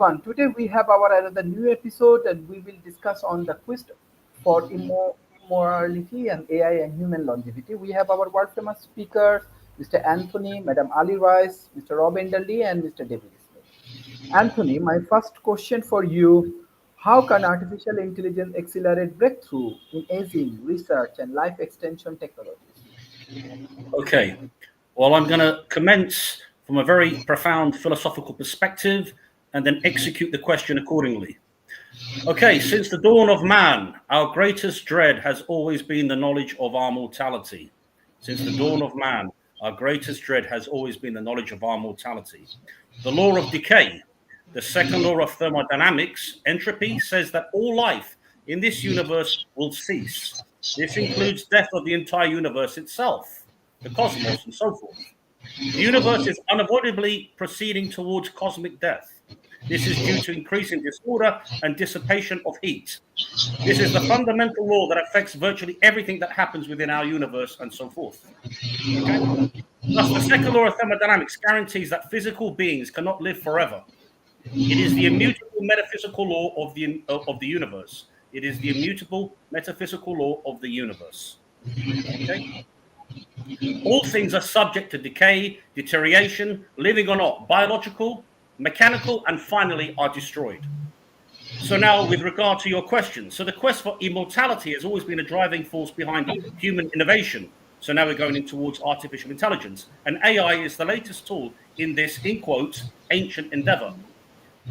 everyone. Today we have our another new episode, and we will discuss on the quest for immortality and AI and human longevity. We have our world famous speakers, Mr. Anthony, Madam Ali Rice, Mr. Rob Enderley, and Mr. David Smith. Anthony, my first question for you: how can artificial intelligence accelerate breakthrough in aging, research, and life extension technologies? Okay, well, I'm going to commence from a very profound philosophical perspective and then execute the question accordingly. Okay, since the dawn of man, our greatest dread has always been the knowledge of our mortality. Since the dawn of man, our greatest dread has always been the knowledge of our mortality. The law of decay, the second law of thermodynamics, entropy, says that all life in this universe will cease. This includes death of the entire universe itself, the cosmos, and so forth. The universe is unavoidably proceeding towards cosmic death. This is due to increasing disorder and dissipation of heat. This is the fundamental law that affects virtually everything that happens within our universe and so forth. Okay? Thus, the second law of thermodynamics guarantees that physical beings cannot live forever. It is the immutable metaphysical law of the universe. It is the immutable metaphysical law of the universe. Okay? All things are subject to decay, deterioration, living or not, biological, mechanical, and finally are destroyed. So now, with regard to your question, so the quest for immortality has always been a driving force behind human innovation. So now we're going in towards artificial intelligence, and AI is the latest tool in this, in quotes, ancient endeavor.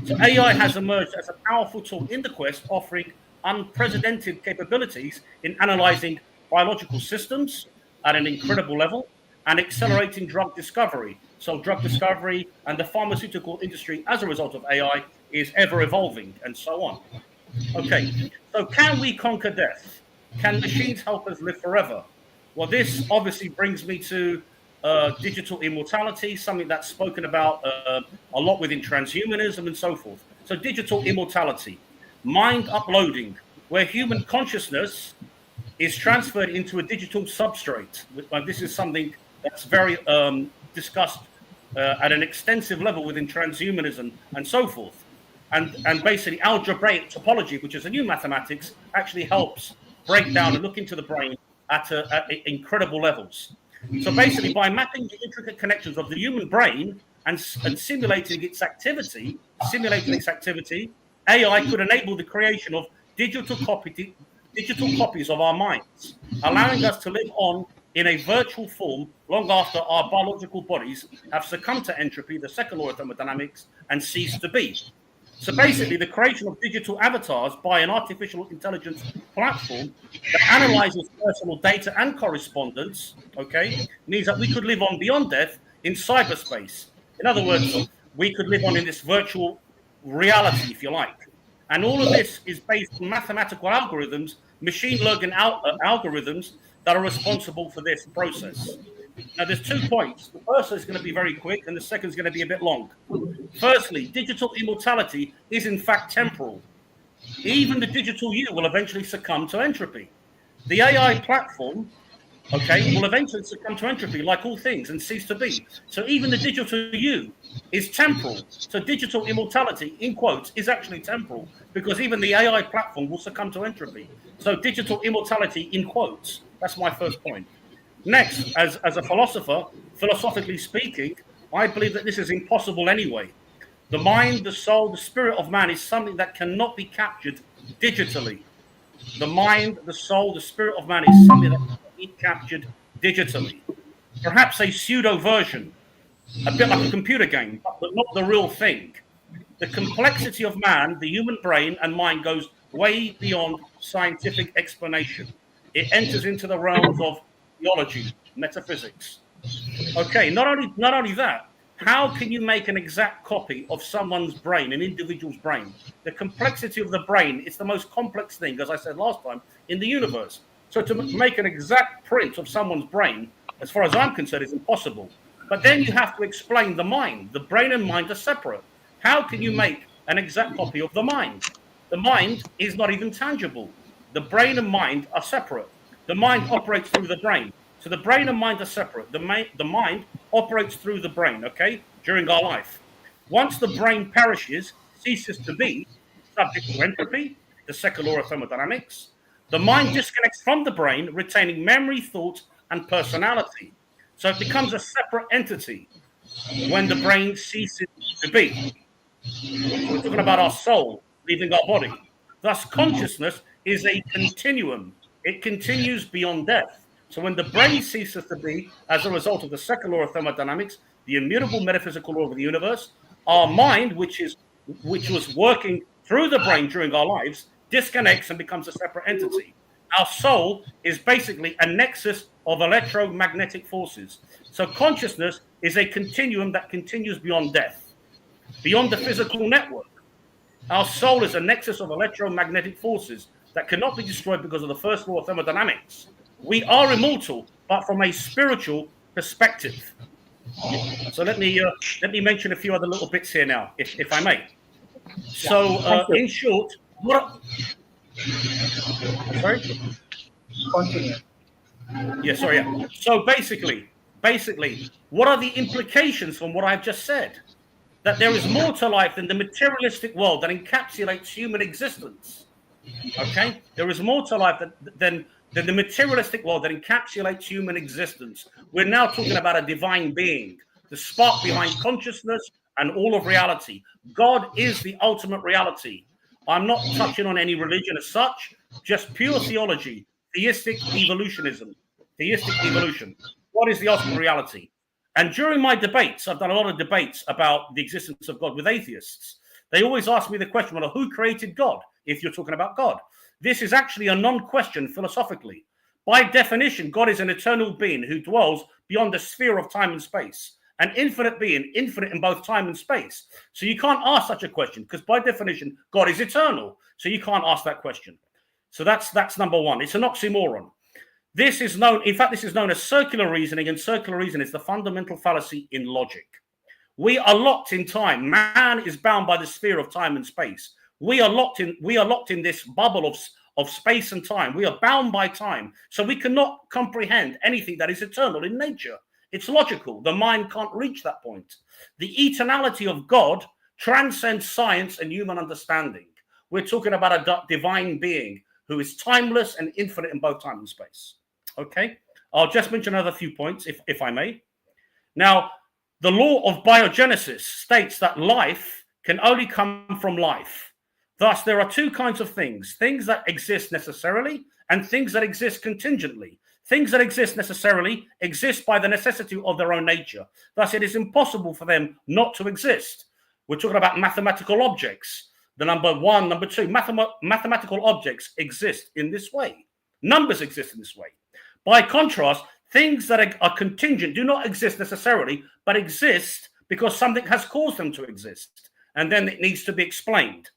So AI has emerged as a powerful tool in the quest, offering unprecedented capabilities in analyzing biological systems at an incredible level and accelerating drug discovery. So drug discovery and the pharmaceutical industry as a result of AI is ever evolving and so on. Okay, so can we conquer death? Can machines help us live forever? Well, this obviously brings me to digital immortality, something that's spoken about a lot within transhumanism and so forth. So digital immortality, mind uploading, where human consciousness is transferred into a digital substrate. This is something that's very discussed at an extensive level within transhumanism and so forth. And basically algebraic topology, which is a new mathematics, actually helps break down and look into the brain at incredible levels. So basically, by mapping the intricate connections of the human brain and simulating its activity, AI could enable the creation of digital copies of our minds, allowing us to live on in a virtual form long after our biological bodies have succumbed to entropy, the second law of thermodynamics, and ceased to be. So basically, the creation of digital avatars by an artificial intelligence platform that analyzes personal data and correspondence, okay, means that we could live on beyond death in cyberspace. In other words, we could live on in this virtual reality, if you like. And all of this is based on mathematical algorithms, machine learning algorithms that are responsible for this process. Now, there's 2 points. The first is going to be very quick, and the second is going to be a bit long. Firstly, digital immortality is in fact temporal. Even the digital you will eventually succumb to entropy. The AI platform, okay, will eventually succumb to entropy like all things and cease to be. So even the digital you is temporal. So digital immortality, in quotes, is actually temporal because even the AI platform will succumb to entropy. So digital immortality, in quotes, that's my first point. Next, as a philosopher, philosophically speaking, I believe that this is impossible anyway. The mind, the soul, the spirit of man is something that cannot be captured digitally. The mind, the soul, the spirit of man is something that cannot be captured digitally. Perhaps a pseudo version, a bit like a computer game, but not the real thing. The complexity of man, the human brain and mind goes way beyond scientific explanation. It enters into the realms of theology, metaphysics. Okay, not only that, how can you make an exact copy of someone's brain, an individual's brain? The complexity of the brain, it's the most complex thing, as I said last time, in the universe. So to make an exact print of someone's brain, as far as I'm concerned, is impossible. But then you have to explain the mind. The brain and mind are separate. How can you make an exact copy of the mind? The mind is not even tangible. The brain and mind are separate. The mind operates through the brain. So the brain and mind are separate. The mind operates through the brain, okay, during our life. Once the brain perishes, ceases to be subject to entropy, the second law of thermodynamics, the mind disconnects from the brain, retaining memory, thought, and personality. So it becomes a separate entity when the brain ceases to be. So we're talking about our soul leaving our body. Thus, consciousness is a continuum. It continues beyond death. So when the brain ceases to be, as a result of the second law of thermodynamics, the immutable metaphysical law of the universe, our mind, which was working through the brain during our lives, disconnects and becomes a separate entity. Our soul is basically a nexus of electromagnetic forces. So consciousness is a continuum that continues beyond death, beyond the physical network. Our soul is a nexus of electromagnetic forces that cannot be destroyed because of the first law of thermodynamics. We are immortal, but from a spiritual perspective. So let me mention a few other little bits here now, if I may. So, in short, what? Sorry. Continue. Yeah, sorry. Yeah. So basically, what are the implications from what I've just said? That there is more to life than the materialistic world that encapsulates human existence. Okay, there is more to life than the materialistic world that encapsulates human existence. We're now talking about a divine being, the spark behind consciousness and all of reality. God is the ultimate reality. I'm not touching on any religion as such, just pure theology, theistic evolutionism, theistic evolution. What is the ultimate reality? And during my debates, I've done a lot of debates about the existence of God with atheists. They always ask me the question, well, who created God, if you're talking about God? This is actually a non-question philosophically. By definition, God is an eternal being who dwells beyond the sphere of time and space, an infinite being, infinite in both time and space. So you can't ask such a question because by definition, God is eternal. So you can't ask that question. So that's number one. It's an oxymoron. This is known as circular reasoning, and circular reasoning is the fundamental fallacy in logic. We are locked in time. Man is bound by the sphere of time and space. We are locked in this bubble of space and time. We are bound by time. So we cannot comprehend anything that is eternal in nature. It's logical. The mind can't reach that point. The eternality of God transcends science and human understanding. We're talking about a divine being who is timeless and infinite in both time and space. Okay? I'll just mention another few points, if I may. Now, the law of biogenesis states that life can only come from life. Thus, there are two kinds of things that exist necessarily and things that exist contingently. Things that exist necessarily exist by the necessity of their own nature. Thus, it is impossible for them not to exist. We're talking about mathematical objects. The number one, number two, mathematical objects exist in this way. Numbers exist in this way. By contrast, things that are contingent do not exist necessarily, but exist because something has caused them to exist. And then it needs to be explained.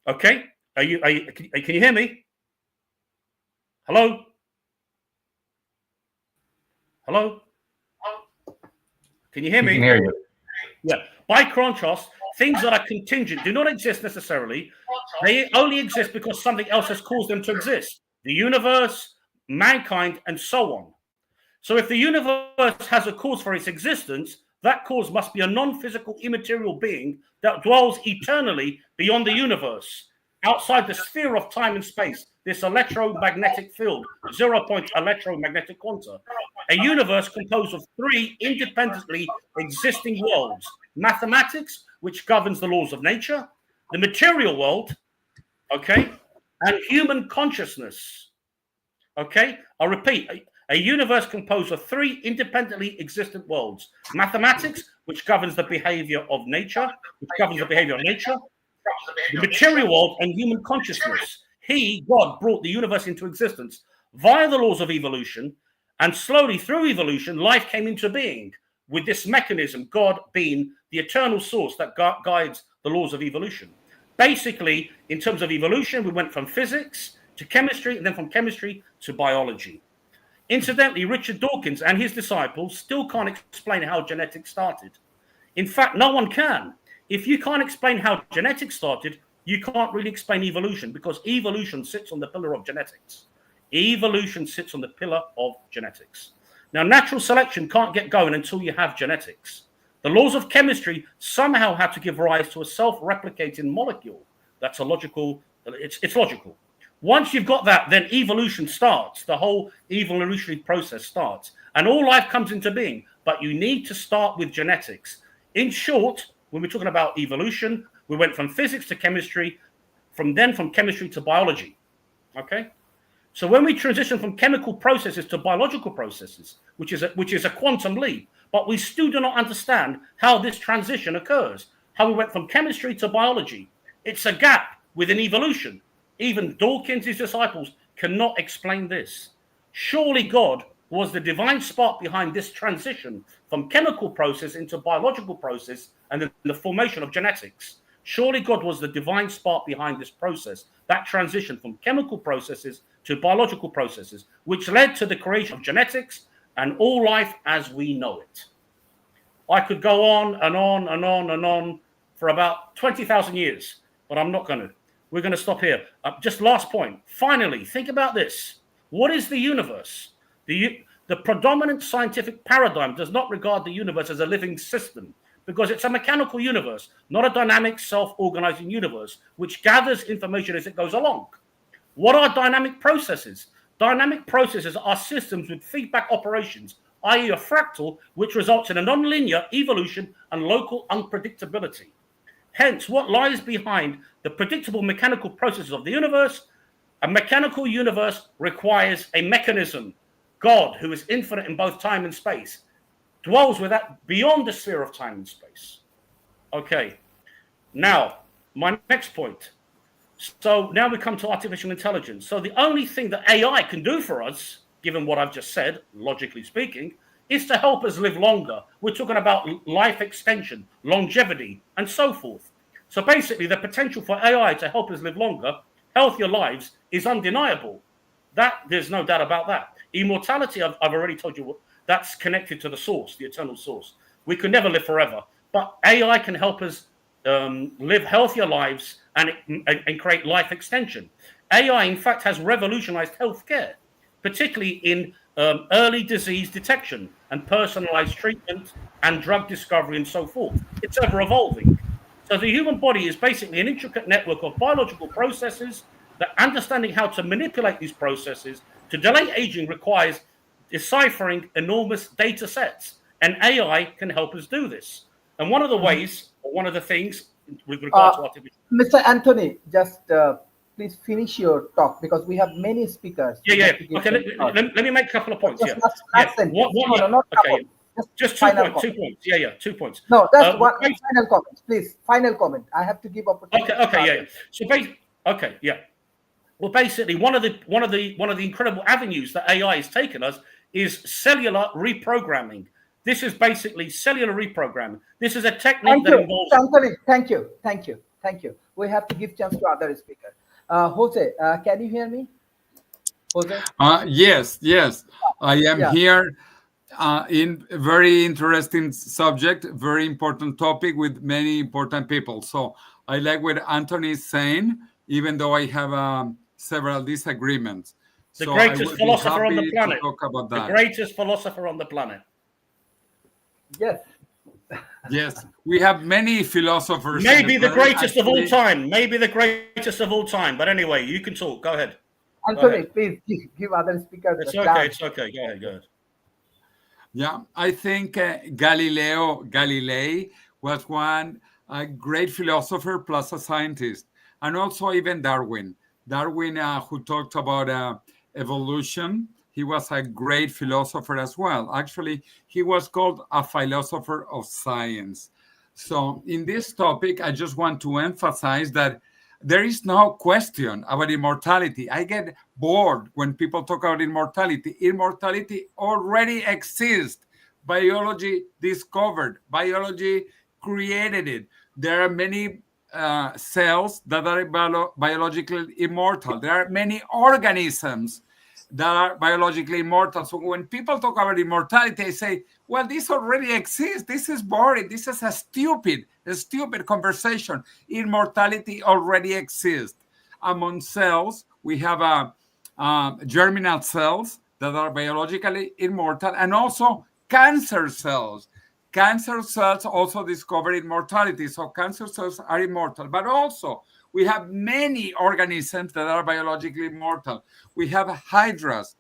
Okay? Can you hear me? Hello? Hello? Can you hear me? We can hear you. Yeah. By contrast, things that are contingent do not exist necessarily. They only exist because something else has caused them to exist. The universe, mankind, and so on. So if the universe has a cause for its existence, that cause must be a non-physical, immaterial being that dwells eternally beyond the universe, outside the sphere of time and space, this electromagnetic field, 0-point electromagnetic quanta. A universe composed of three independently existing worlds: mathematics, which governs the laws of nature, the material world, okay, and human consciousness. Okay, I'll repeat. A universe composed of three independently existent worlds: mathematics, which governs the behavior of nature, the material world, and human consciousness. He, God, brought the universe into existence via the laws of evolution, and slowly through evolution, life came into being with this mechanism, God being the eternal source that guides the laws of evolution. Basically, in terms of evolution, we went from physics to chemistry, and then from chemistry to biology. Incidentally, Richard Dawkins and his disciples still can't explain how genetics started. In fact, no one can. If you can't explain how genetics started, you can't really explain evolution, because evolution sits on the pillar of genetics. Evolution sits on the pillar of genetics. Now, natural selection can't get going until you have genetics. The laws of chemistry somehow have to give rise to a self-replicating molecule. That's a logical, it's logical. Once you've got that, then evolution starts. The whole evolutionary process starts. And all life comes into being. But you need to start with genetics. In short, when we're talking about evolution, we went from physics to chemistry, from chemistry to biology. Okay? So when we transition from chemical processes to biological processes, which is a quantum leap, but we still do not understand how this transition occurs, how we went from chemistry to biology. It's a gap within evolution. Even Dawkins' disciples cannot explain this. Surely God was the divine spark behind this transition from chemical process into biological process and then the formation of genetics. Surely God was the divine spark behind this process, that transition from chemical processes to biological processes, which led to the creation of genetics and all life as we know it. I could go on and on and on and on for about 20,000 years, but I'm not going to. We're going to stop here. Just last point. Finally, think about this. What is the universe? The predominant scientific paradigm does not regard the universe as a living system because it's a mechanical universe, not a dynamic, self-organizing universe, which gathers information as it goes along. What are dynamic processes? Dynamic processes are systems with feedback operations, i.e. a fractal, which results in a nonlinear evolution and local unpredictability. Hence, what lies behind the predictable mechanical processes of the universe? A mechanical universe requires a mechanism. God, who is infinite in both time and space, dwells with that beyond the sphere of time and space. Okay, now, my next point. So now we come to artificial intelligence. So the only thing that AI can do for us, given what I've just said, logically speaking, is to help us live longer. We're talking about life extension, longevity, and so forth. So basically, the potential for AI to help us live longer, healthier lives, is undeniable. There's no doubt about that. Immortality, I've already told you, that's connected to the source, the eternal source. We can never live forever, but AI can help us live healthier lives and create life extension. AI, in fact, has revolutionized healthcare, particularly in early disease detection and personalized treatment and drug discovery and so forth. It's ever evolving. So the human body is basically an intricate network of biological processes that understanding how to manipulate these processes to delay aging requires deciphering enormous data sets. And AI can help us do this. And one of the ways, or one of the things with regard to artificial... Mr. Anthony, just please finish your talk because we have many speakers. Yeah. Okay, let me make a couple of points. Just Yeah. Okay. Just 2 points. 2 points. Yeah. 2 points. No, that's one final comment, please. Final comment. I have to give opportunity. Okay. Yeah. Well, basically, one of the incredible avenues that AI has taken us is cellular reprogramming. This is basically cellular reprogramming. This is a technique that involves... Thank you. We have to give chance to other speakers. Jose, can you hear me? Jose? Yes. I am here in a very interesting subject, very important topic with many important people. So I like what Anthony is saying, even though I have several disagreements. The greatest philosopher on the planet. Talk about that. The greatest philosopher on the planet. Yes, we have many philosophers. Maybe the greatest of all time. But anyway, you can talk. Go ahead. Anthony, please give other speakers. It's okay. Go ahead. Yeah, I think Galileo Galilei was a great philosopher plus a scientist, and also even Darwin, who talked about evolution. He was a great philosopher as well. Actually, he was called a philosopher of science. So in this topic, I just want to emphasize that there is no question about immortality. I get bored when people talk about immortality. Immortality already exists. Biology discovered. Biology created it. There are many cells that are biologically immortal. There are many organisms that are biologically immortal. So when people talk about immortality, they say, well, this already exists. This is boring. This is a stupid conversation. Immortality already exists. Among cells, we have germinal cells that are biologically immortal and also cancer cells. cancer cells also discover immortality. So cancer cells are immortal, but also we have many organisms that are biologically immortal. We have hydras,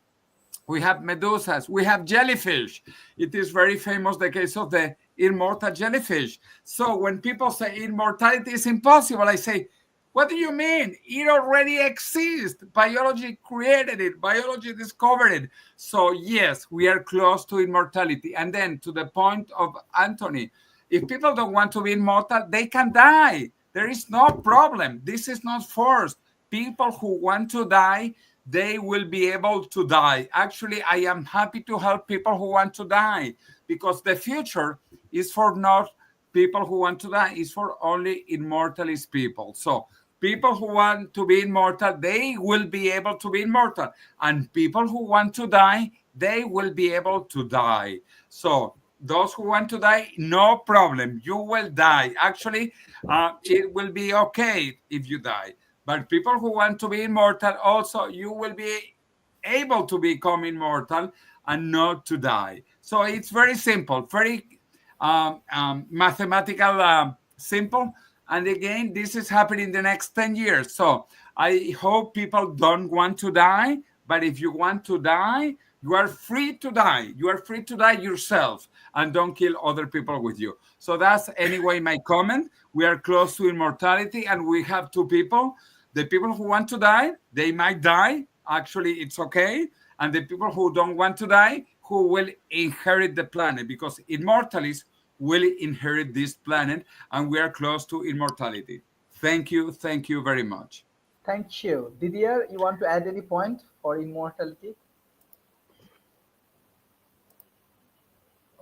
we have medusas, we have jellyfish. It is very famous, the case of the immortal jellyfish. So when people say immortality is impossible, I say, what do you mean? It already exists. Biology created it. Biology discovered it. So yes, we are close to immortality. And then to the point of Anthony, if people don't want to be immortal, they can die. There is no problem. This is not forced. People who want to die, they will be able to die. Actually, I am happy to help people who want to die, because the future is for not people who want to die, is for only immortalist people. So people who want to be immortal, they will be able to be immortal. And people who want to die, they will be able to die. So those who want to die, no problem. You will die. Actually, it will be okay if you die. But people who want to be immortal, also, you will be able to become immortal and not to die. So it's very simple, very mathematical, simple. And again, this is happening in the next 10 years. So I hope people don't want to die. But if you want to die, you are free to die. You are free to die yourself, and don't kill other people with you. So that's anyway my comment. We are close to immortality, and we have two people. The people who want to die, they might die. Actually, it's okay. And the people who don't want to die, who will inherit the planet, because immortalists will inherit this planet, and we are close to immortality. Thank you. Thank you very much. Thank you. Didier, you want to add any point for immortality?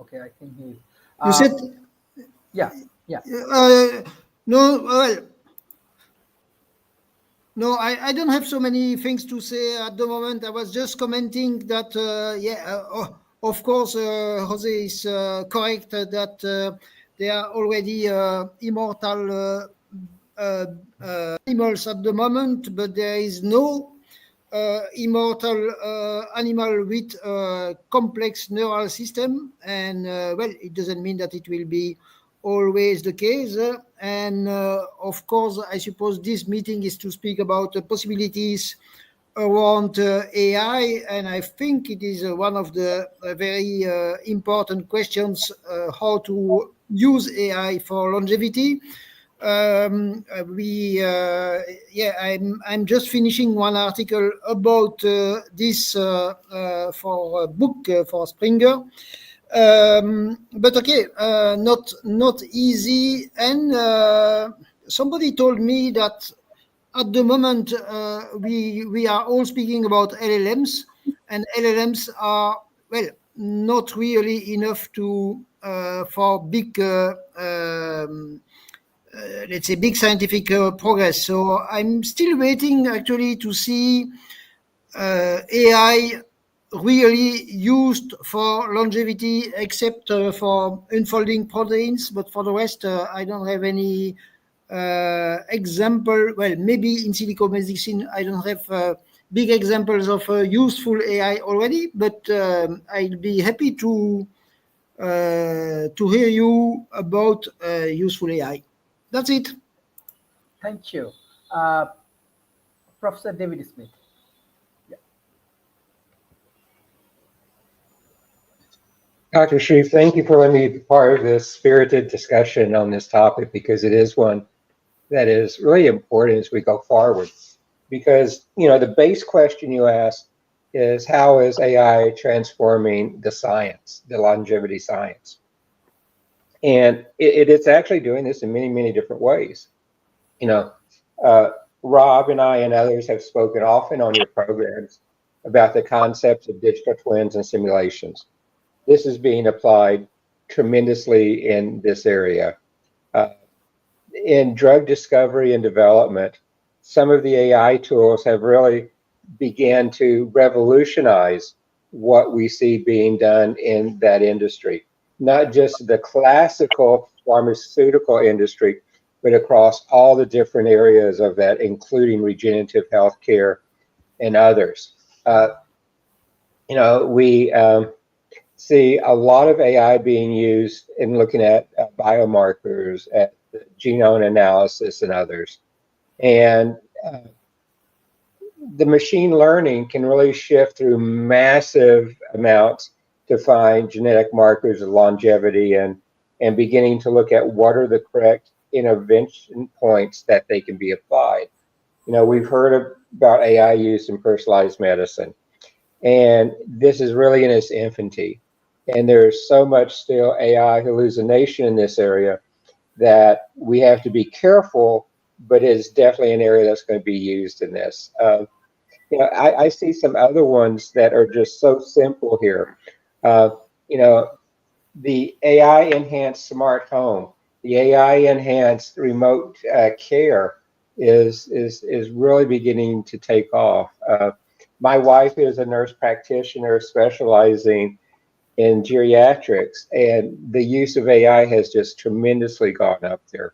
Okay, I think he. You said Yeah, yeah. no. Well, no, I don't have so many things to say at the moment. I was just commenting that, of course, Jose is correct that there are already immortal animals at the moment, but there is no immortal animal with a complex neural system. And, well, it doesn't mean that it will be always the case. And of course, I suppose this meeting is to speak about the possibilities around AI. And I think it is one of the very important questions, how to use AI for longevity. I'm just finishing one article about this for a book for Springer. But okay, not easy. And somebody told me that at the moment we are all speaking about LLMs, and LLMs are, well, not really enough to for big let's say big scientific progress. So I'm still waiting actually to see AI really used for longevity, except for unfolding proteins. But for the rest, I don't have any example. Well, maybe in silico medicine, I don't have big examples of useful AI already. But I'll be happy to hear you about useful AI. That's it. Thank you. Professor David Smith. Yeah. Dr. Sharif, thank you for letting me be part of this spirited discussion on this topic, because it is one that is really important as we go forward. Because, the base question you asked is, how is AI transforming the science, the longevity science? And it's actually doing this in many, many different ways. Rob and I and others have spoken often on your programs about the concepts of digital twins and simulations. This is being applied tremendously in this area. In drug discovery and development, some of the AI tools have really began to revolutionize what we see being done in that industry. Not just the classical pharmaceutical industry, but across all the different areas of that, including regenerative healthcare and others. see a lot of AI being used in looking at biomarkers, at genome analysis, and others. And the machine learning can really shift through massive amounts to find genetic markers of longevity and beginning to look at what are the correct intervention points that they can be applied. You know, we've heard about AI use in personalized medicine, and this is really in its infancy. And there's so much still AI hallucination in this area that we have to be careful, but it's definitely an area that's going to be used in this. You know, I see some other ones that are just so simple here. You know, the AI enhanced smart home, the AI enhanced remote care is really beginning to take off. My wife is a nurse practitioner specializing in geriatrics, and the use of AI has just tremendously gone up there.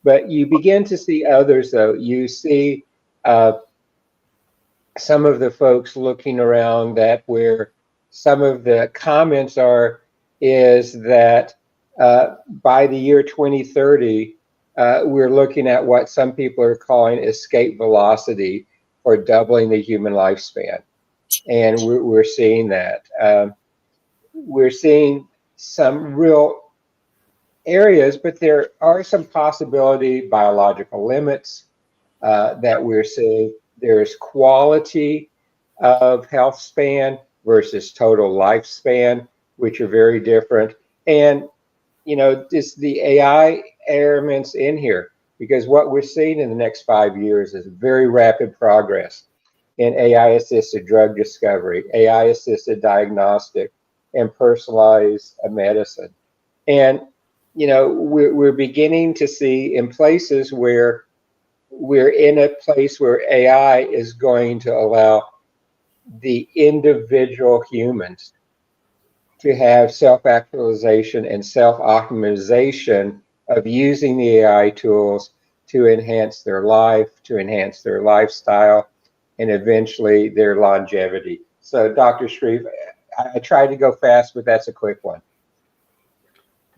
But you begin to see others, though. You see some of the folks looking around that where some of the comments are is that by the year 2030, we're looking at what some people are calling escape velocity for doubling the human lifespan. And we're seeing that. We're seeing some real areas, but there are some possibility biological limits that we're seeing. There's quality of health span versus total lifespan, which are very different. And, you know, just the AI elements in here, because what we're seeing in the next 5 years is very rapid progress in AI-assisted drug discovery, AI-assisted diagnostic, and personalized medicine. And, you know, we're beginning to see in places where we're in a place where AI is going to allow the individual humans to have self-actualization and self-optimization of using the AI tools to enhance their life, to enhance their lifestyle, and eventually their longevity. So, Dr. Shreve, I tried to go fast, but that's a quick one.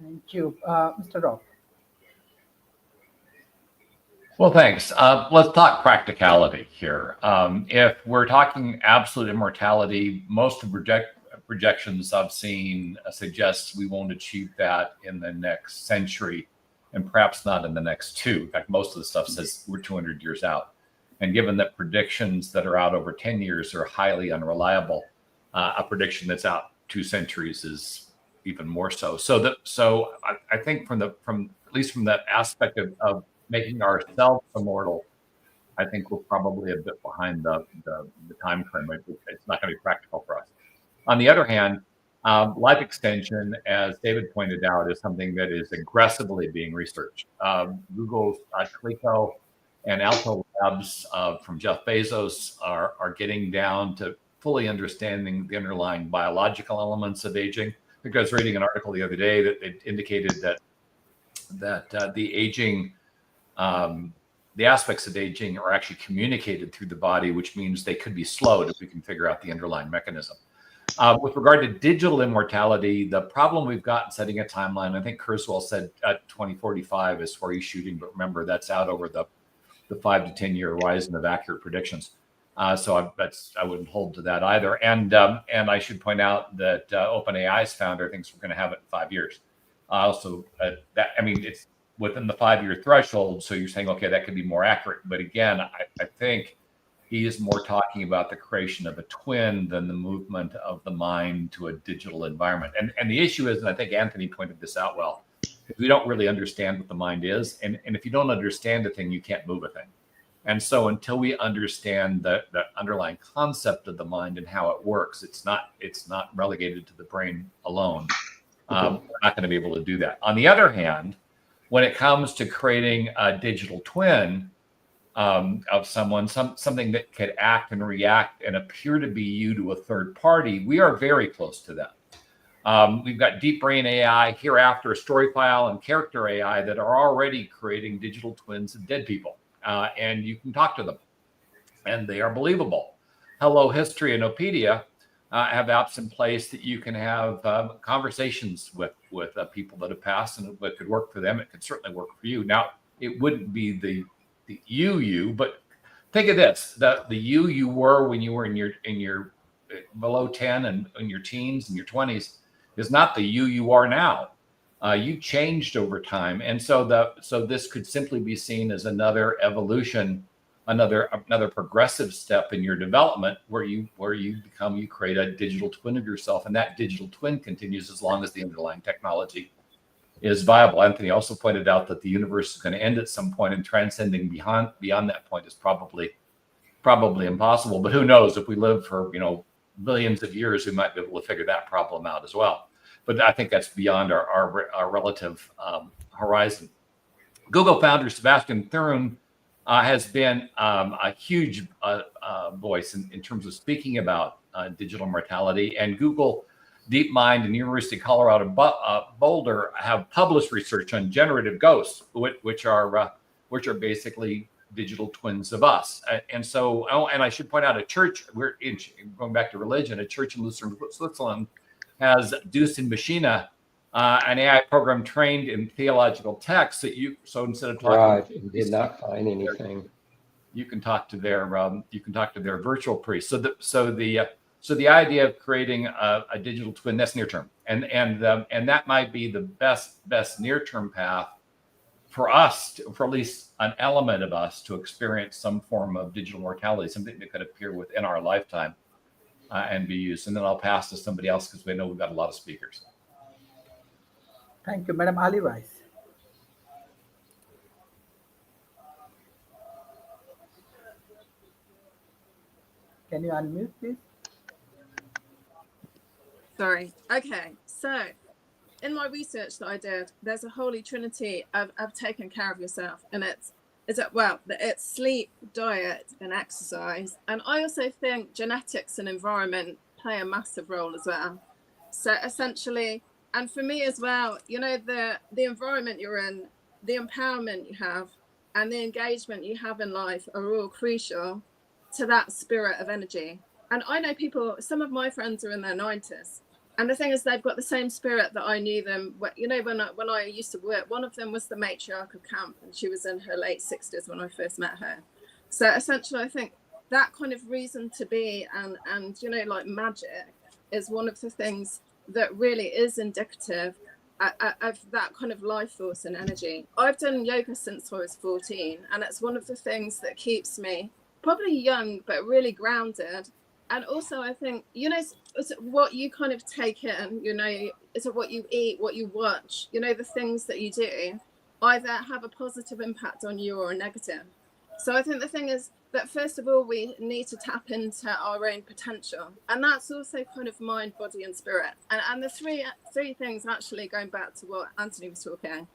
Thank you. Mr. Rock. Well, thanks. Let's talk practicality here. If we're talking absolute immortality, most of projections I've seen suggest we won't achieve that in the next century, and perhaps not in the next two. In fact, most of the stuff says we're 200 years out. And given that predictions that are out over 10 years are highly unreliable, a prediction that's out 2 centuries is even more so. So I think from at least from that aspect of making ourselves immortal, I think we're probably a bit behind the time frame. It's not going to be practical for us. On the other hand, life extension, as David pointed out, is something that is aggressively being researched. Google's Clico and Alto Labs from Jeff Bezos are getting down to fully understanding the underlying biological elements of aging. I think I was reading an article the other day that it indicated that the aging, the aspects of aging are actually communicated through the body, which means they could be slowed if we can figure out the underlying mechanism. With regard to digital immortality, the problem we've got in setting a timeline, I think Kurzweil said 2045 is where he's shooting, but remember that's out over the 5 to 10 year horizon of accurate predictions. So I wouldn't hold to that either. And I should point out that OpenAI's founder thinks we're going to have it in 5 years. It's within the 5 year threshold. So you're saying, okay, that could be more accurate. But again, I think he is more talking about the creation of a twin than the movement of the mind to a digital environment. And the issue is, and I think Anthony pointed this out well, we don't really understand what the mind is. And if you don't understand a thing, you can't move a thing. And so until we understand the underlying concept of the mind and how it works, it's not relegated to the brain alone. We're not going to be able to do that. On the other hand, when it comes to creating a digital twin of someone, something that could act and react and appear to be you to a third party, we are very close to that. We've got deep brain AI, hereafter story file and character AI that are already creating digital twins of dead people. And you can talk to them and they are believable. Hello History and Opedia have apps in place that you can have conversations with people that have passed, and it could work for them. It could certainly work for you. Now, it wouldn't be the you, but think of this: the you were when you were in your below 10 and in your teens and your 20s is not the you are now. You changed over time, and so this could simply be seen as another evolution, another progressive step in your development, where you create a digital twin of yourself, and that digital twin continues as long as the underlying technology is viable. Anthony also pointed out that the universe is going to end at some point, and transcending beyond that point is probably impossible. But who knows? If we live for billions of years, we might be able to figure that problem out as well. But I think that's beyond our relative horizon. Google founder Sebastian Thrun has been a huge voice in terms of speaking about digital mortality. And Google, DeepMind, and University of Colorado Boulder have published research on generative ghosts, which are basically digital twins of us. And so, and I should point out, going back to religion, a church in Lucerne, Switzerland, has Deus in Machina, an AI program trained in theological texts that instead of talking, did not find anything. You can talk to their virtual priest. So the idea of creating a digital twin, that's near term, and that might be the best near term path for us, for at least an element of us, to experience some form of digital mortality, something that could appear within our lifetime and be used. And then I'll pass to somebody else because we know we've got a lot of speakers. Thank you, Madam Ali Rice. Can you unmute, please? Sorry. Okay. So, in my research that I did, there's a holy trinity of taking care of yourself, and it's sleep, diet, and exercise. And I also think genetics and environment play a massive role as well. So essentially, and for me as well, the environment you're in, the empowerment you have, and the engagement you have in life are all crucial to that spirit of energy. And I know some of my friends are in their 90s. And the thing is, they've got the same spirit that I knew them. When I used to work, one of them was the matriarch of camp, and she was in her late 60s when I first met her. So essentially, I think that kind of reason to be and like magic is one of the things that really is indicative of that kind of life force and energy. I've done yoga since I was 14, and it's one of the things that keeps me probably young, but really grounded. And also, I think, it's what you kind of take in, is it what you eat, what you watch, the things that you do either have a positive impact on you or a negative. So I think the thing is that, first of all, we need to tap into our own potential. And that's also kind of mind, body, and spirit. And the three things, actually, going back to what Anthony was talking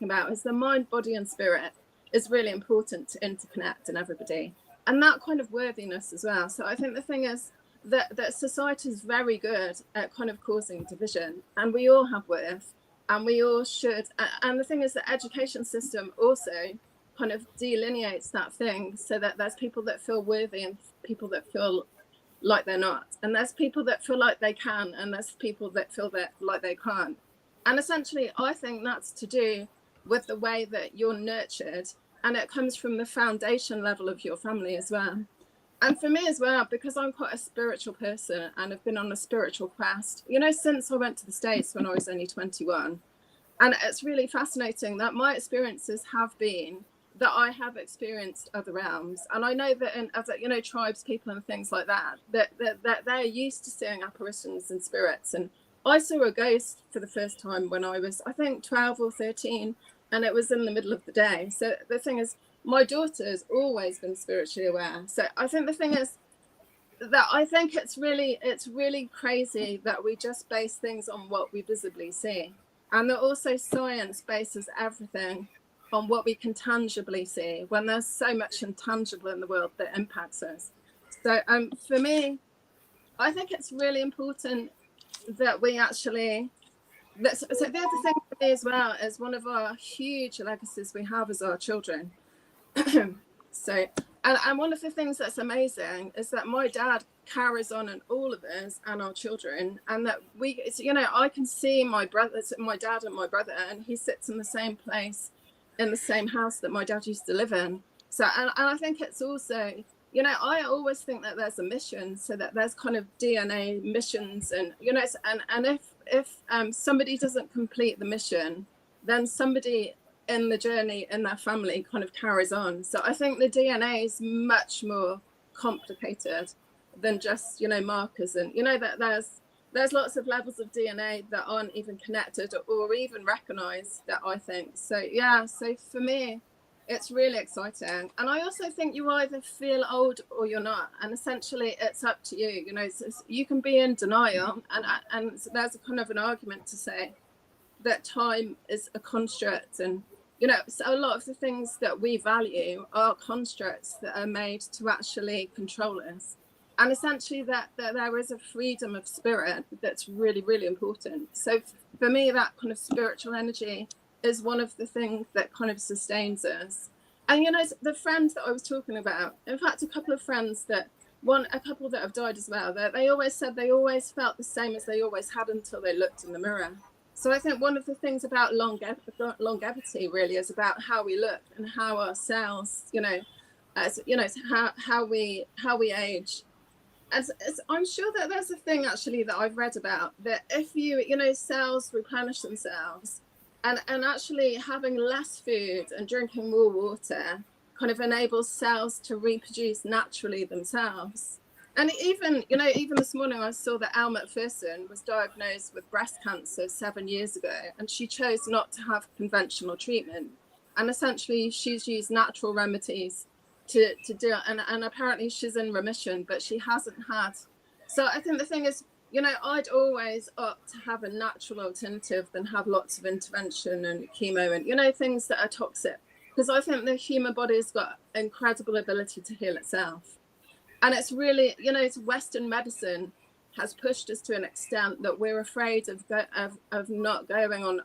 about, is the mind, body, and spirit is really important to interconnect in everybody. And that kind of worthiness as well. So I think the thing is that society is very good at kind of causing division, and we all have worth, and we all should. And the thing is, the education system also kind of delineates that thing, so that there's people that feel worthy and people that feel like they're not. And there's people that feel like they can, and there's people that feel like they can't. And essentially, I think that's to do with the way that you're nurtured. And it comes from the foundation level of your family as well. And for me as well, because I'm quite a spiritual person and have been on a spiritual quest, since I went to the States when I was only 21. And it's really fascinating that my experiences have been that I have experienced other realms. And I know that in other, tribes, people and things like that they're used to seeing apparitions and spirits. And I saw a ghost for the first time when I was, I think, 12 or 13. And it was in the middle of the day. So the thing is, my daughter's always been spiritually aware. So I think the thing is that I think it's really crazy that we just base things on what we visibly see. And that also science bases everything on what we can tangibly see, when there's so much intangible in the world that impacts us. So for me, I think it's really important that we actually... So the other thing for me as well is one of our huge legacies we have as our children. And one of the things that's amazing is that my dad carries on in all of us and our children, and that I can see my dad and my brother, and he sits in the same place in the same house that my dad used to live in. So and I think it's also, I always think that there's a mission, so that there's kind of DNA missions, and and if somebody doesn't complete the mission, then somebody in the journey in their family kind of carries on. So I think the DNA is much more complicated than just markers, and that there's lots of levels of DNA that aren't even connected or even recognized, that I think. So so for me it's really exciting, and I also think you either feel old or you're not, and essentially it's up to you. You can be in denial, and there's a kind of an argument to say that time is a construct, and so a lot of the things that we value are constructs that are made to actually control us, and essentially that there is a freedom of spirit that's really, really important. So for me, that kind of spiritual energy is one of the things that kind of sustains us. And the friends that I was talking about, in fact, a couple of friends a couple that have died as well, they always said they always felt the same as they always had until they looked in the mirror. So I think one of the things about longevity really is about how we look and how our cells, how we age. As I'm sure that there's a thing actually that I've read about, that if cells replenish themselves, and actually having less food and drinking more water kind of enables cells to reproduce naturally themselves. And even this morning I saw that Elle Macpherson was diagnosed with breast cancer 7 years ago, and she chose not to have conventional treatment, and essentially she's used natural remedies to do it, and apparently she's in remission, but she hasn't had. So I think the thing is, I'd always opt to have a natural alternative than have lots of intervention and chemo and things that are toxic, because I think the human body's got incredible ability to heal itself. And it's really, Western medicine has pushed us to an extent that we're afraid of not going on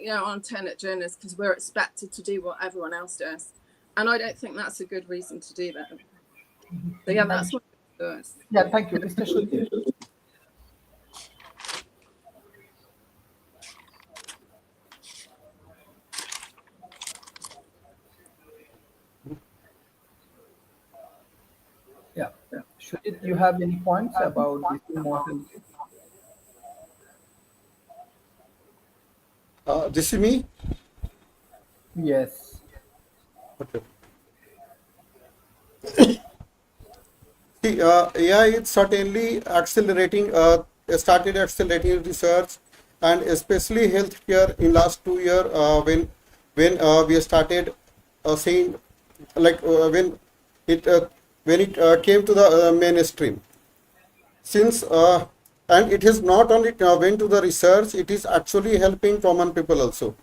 alternate journeys, because we're expected to do what everyone else does. And I don't think that's a good reason to do that. So that's what it does. Yeah, thank you. Mr. Shuti. Yeah. Shuti, do you have any points about this immortality? This is me. Yes. Okay. See, AI is certainly accelerating. Started accelerating research, and especially healthcare in last 2 years, when we started seeing, like when it came to the mainstream. Since and it is not only went to the research, it is actually helping common people also,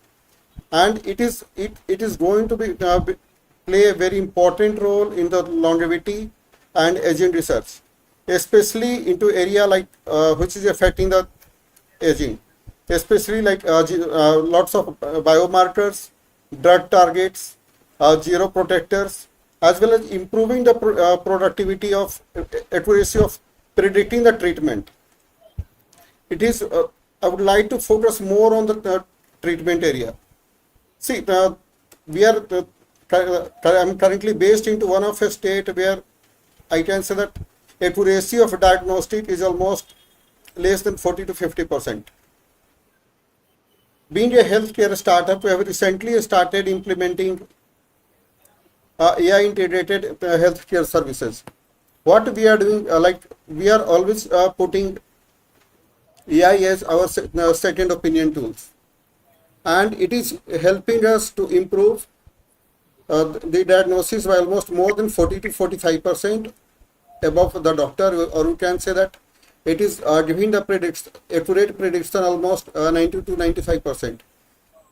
and it is going to play a very important role in the longevity and aging research, especially into area like which is affecting the aging, especially like lots of biomarkers, drug targets, zero protectors, as well as improving the productivity of accuracy of predicting the treatment. It is I would like to focus more on the treatment area. See, we are I'm currently based into one of a state where I can say that accuracy of diagnostic is almost less than 40 to 50%. Being a healthcare startup, we have recently started implementing AI integrated healthcare services. What we are doing, we are always putting AI as our second opinion tools, and it is helping us to improve the diagnosis by almost more than 40 to 45% above the doctor, or you can say that it is giving the accurate prediction almost 90 to 95%.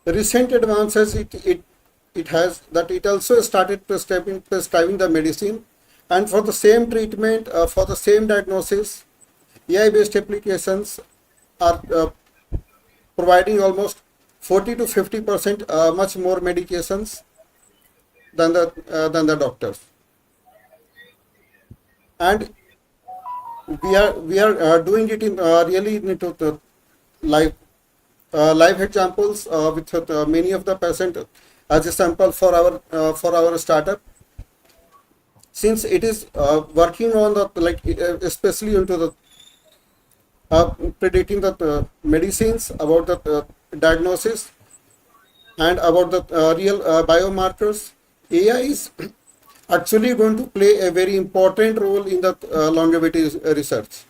The recent advances it has that it also started prescribing the medicine, and for the same treatment, for the same diagnosis, AI-based applications are providing almost 40 to 50% much more medications than the doctors. And we are doing it in really into the live live examples with many of the patient as a sample for our startup. Since it is working on the especially into the predicting the medicines about the diagnosis and about the real biomarkers, AI is actually going to play a very important role in the longevity research.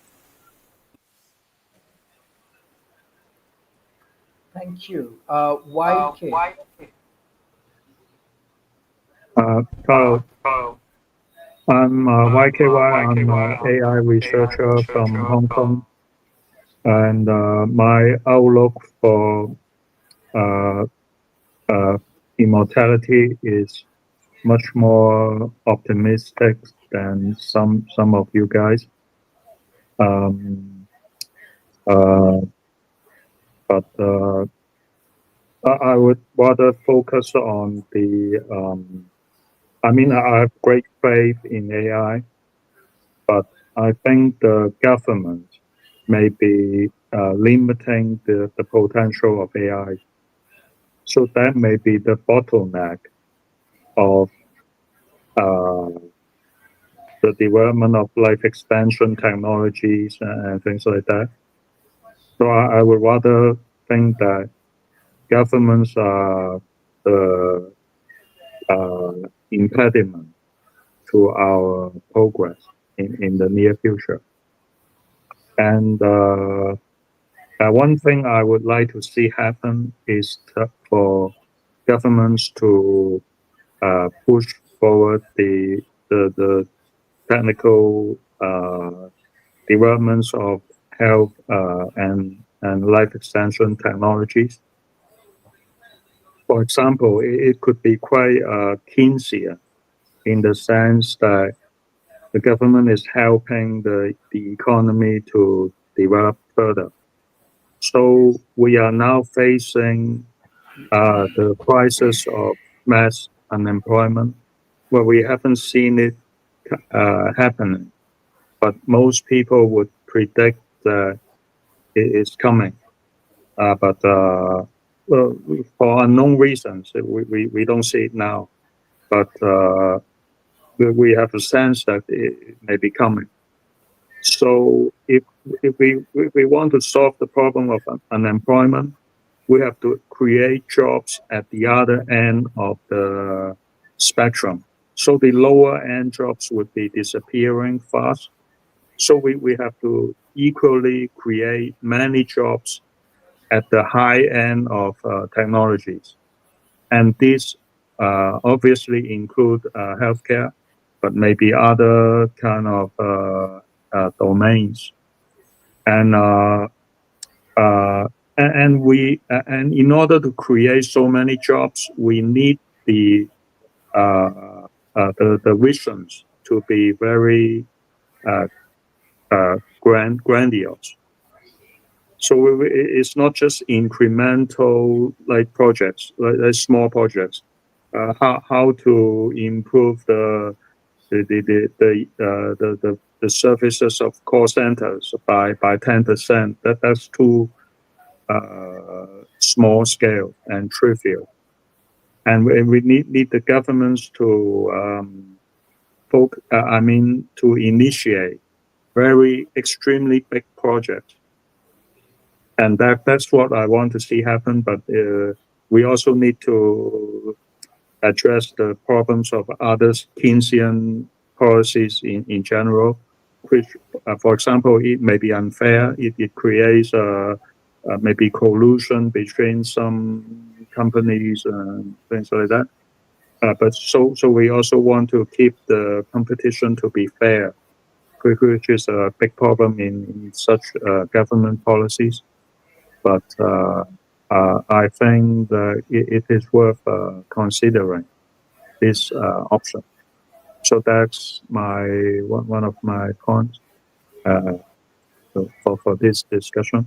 Thank you. YK. Hello, I'm YKY. I'm an AI researcher from Hong Kong, and my outlook for uh, immortality is much more optimistic than some of you guys. Um, uh, but I would rather focus on the. I mean, I have great faith in AI, but I think the government may be limiting the potential of AI. So that may be the bottleneck of the development of life extension technologies and things like that. So I would rather think that governments are the impediment to our progress in the near future. And one thing I would like to see happen is for governments to push forward the technical developments of health and life extension technologies. For example, it could be quite Keynesian in the sense that the government is helping the economy to develop further. So we are now facing the crisis of mass unemployment, where we haven't seen it happening, but most people would predict that it is coming. But well, for unknown reasons, we don't see it now. But we have a sense that it may be coming. So if we want to solve the problem of unemployment, we have to create jobs at the other end of the spectrum. So the lower end jobs would be disappearing fast. So we have to equally create many jobs at the high end of technologies. And these obviously include healthcare, but maybe other kind of domains. And and in order to create so many jobs, we need the visions to be very grandiose. So it's not just incremental like projects, like small projects. How to improve the services of call centers by 10%. That's too small scale and trivial. And we need the governments to to initiate very extremely big projects. And that's what I want to see happen. But we also need to address the problems of other Keynesian policies in general, which, for example, it may be unfair. It creates maybe collusion between some companies and things like that. But so we also want to keep the competition to be fair, which is a big problem in such government policies. But I think that it is worth considering this option. So that's one of my points for this discussion.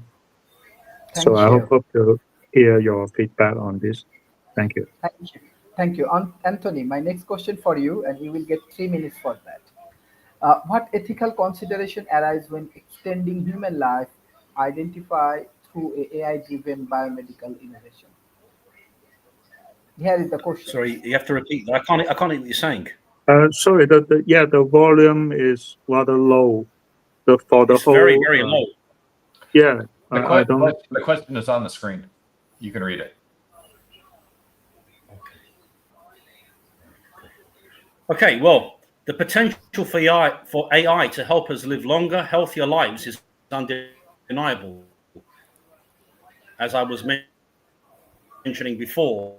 So I hope to hear your feedback on this. Thank you. Thank you. Thank you. Anthony, my next question for you, and you will get 3 minutes for that. What ethical consideration arise when extending human life identified through AI-driven biomedical innovation? Here is the question. Sorry, you have to repeat that. I can't hear what you're saying. Sorry, the volume is rather low. For the It's very, whole, very low. yeah, The, I don't. the question is on the screen. You can read it. Okay, well, the potential for AI to help us live longer, healthier lives is undeniable. As I was mentioning before,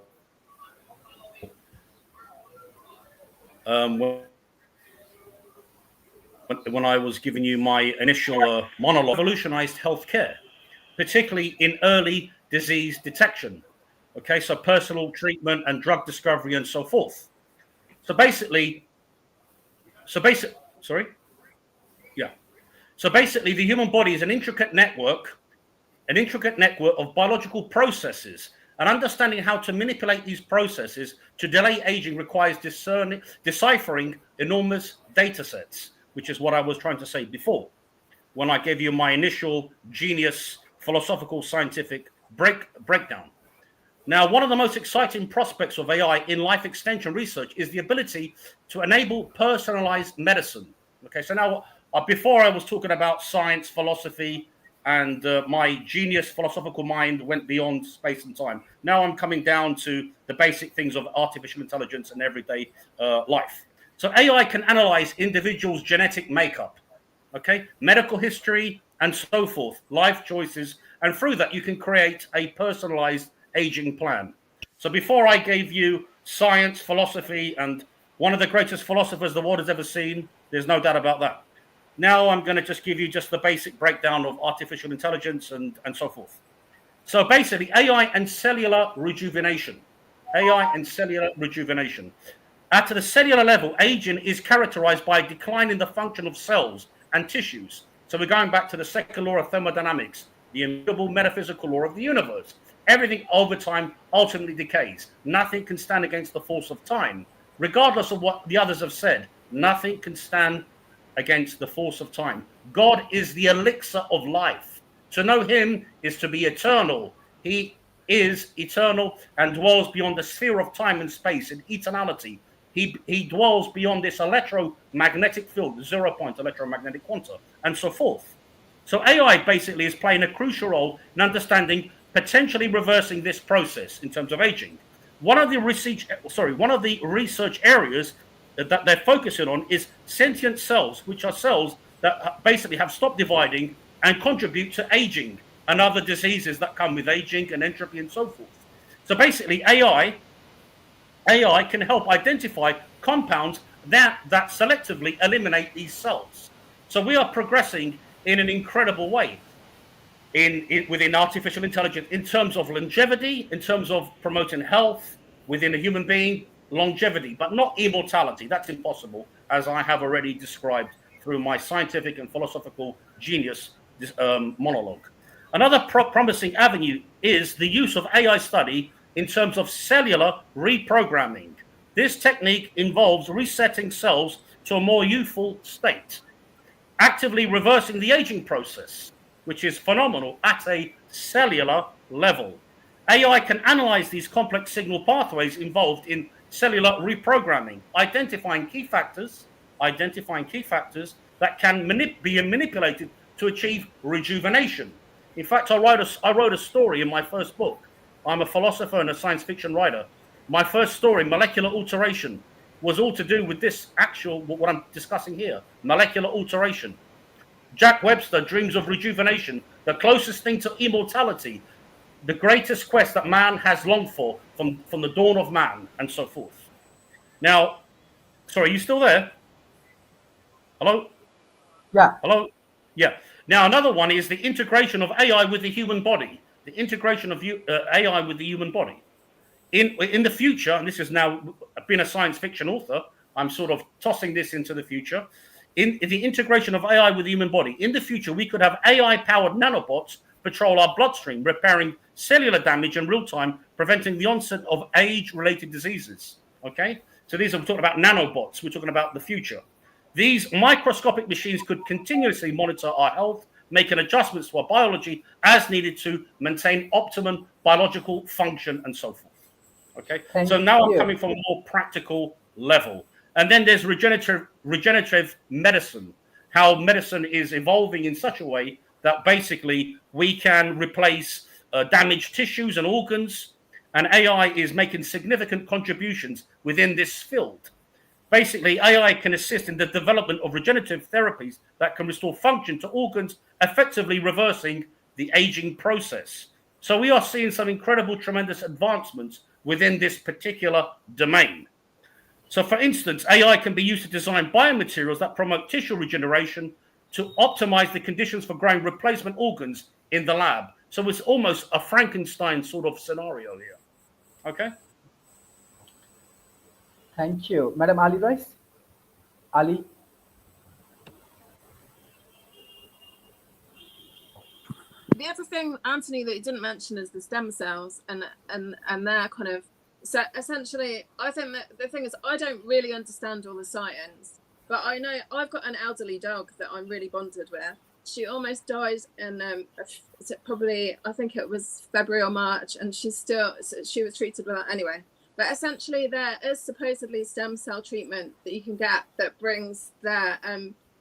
when I was giving you my initial monologue, revolutionized healthcare, particularly in early disease detection. Okay, so personal treatment and drug discovery and so forth. Sorry. Yeah. So basically, the human body is an intricate network of biological processes. And understanding how to manipulate these processes to delay aging requires deciphering enormous data sets, which is what I was trying to say before when I gave you my initial genius philosophical scientific breakdown. Now, one of the most exciting prospects of AI in life extension research is the ability to enable personalized medicine. Okay, so now before I was talking about science, philosophy, and my genius philosophical mind went beyond space and time. Now I'm coming down to the basic things of artificial intelligence and everyday life. So AI can analyze individuals' genetic makeup, okay, medical history, and so forth, life choices, and through that you can create a personalized aging plan. So before I gave you science, philosophy, and one of the greatest philosophers the world has ever seen, there's no doubt about that. Now I'm going to just give you just the basic breakdown of artificial intelligence and so forth. So basically, AI and cellular rejuvenation. AI and cellular rejuvenation. At the cellular level, aging is characterized by a decline in the function of cells and tissues. So we're going back to the second law of thermodynamics, the immutable metaphysical law of the universe. Everything over time ultimately decays. Nothing can stand against the force of time. Regardless of what the others have said, nothing can stand against the force of time. God is the elixir of life. To know him is to be eternal. He is eternal and dwells beyond the sphere of time and space in eternality. He dwells beyond this electromagnetic field, the 0 point electromagnetic quanta, and so forth. So AI basically is playing a crucial role in understanding, potentially reversing this process in terms of aging. One of the research areas that they're focusing on is sentient cells, which are cells that basically have stopped dividing and contribute to aging and other diseases that come with aging and entropy and so forth. So basically, AI can help identify compounds that selectively eliminate these cells. So we are progressing in an incredible way within artificial intelligence in terms of longevity, in terms of promoting health within a human being, longevity, but not immortality. That's impossible, as I have already described through my scientific and philosophical genius monologue. Another promising avenue is the use of AI study in terms of cellular reprogramming. This technique involves resetting cells to a more youthful state, actively reversing the aging process, which is phenomenal at a cellular level. AI can analyze these complex signal pathways involved in cellular reprogramming, identifying key factors that can be manipulated to achieve rejuvenation. In fact, I wrote a story in my first book. I'm a philosopher and a science fiction writer. My first story, Molecular Alteration, was all to do with this what I'm discussing here, molecular alteration. Jack Webster dreams of rejuvenation, the closest thing to immortality, the greatest quest that man has longed for from the dawn of man, and so forth. Now, sorry, you still there? Hello? Yeah. Hello? Yeah. Now, another one is the integration of AI with the human body. The integration of AI with the human body. In the future, and this is now being a science fiction author, I'm sort of tossing this into the future. In the integration of AI with the human body, in the future, we could have AI-powered nanobots patrol our bloodstream, repairing cellular damage in real time, preventing the onset of age-related diseases. Okay, so we're talking about nanobots. We're talking about the future. These microscopic machines could continuously monitor our health, making adjustments to our biology as needed to maintain optimum biological function and so forth. Okay, Thank so now I'm you. coming from a more practical level. And then there's regenerative medicine, how medicine is evolving in such a way that basically we can replace damaged tissues and organs, and AI is making significant contributions within this field. Basically, AI can assist in the development of regenerative therapies that can restore function to organs, effectively reversing the aging process. So we are seeing some incredible, tremendous advancements within this particular domain. So, for instance, AI can be used to design biomaterials that promote tissue regeneration to optimize the conditions for growing replacement organs in the lab. So it's almost a Frankenstein sort of scenario here. Okay? Thank you. Madam Ali Rice? Ali? The other thing, Anthony, that you didn't mention is the stem cells and their kind of, so essentially, I think that the thing is, I don't really understand all the science, but I know I've got an elderly dog that I'm really bonded with. She almost died in probably, I think it was February or March, and she was treated with that anyway. But essentially, there is supposedly stem cell treatment that you can get that brings their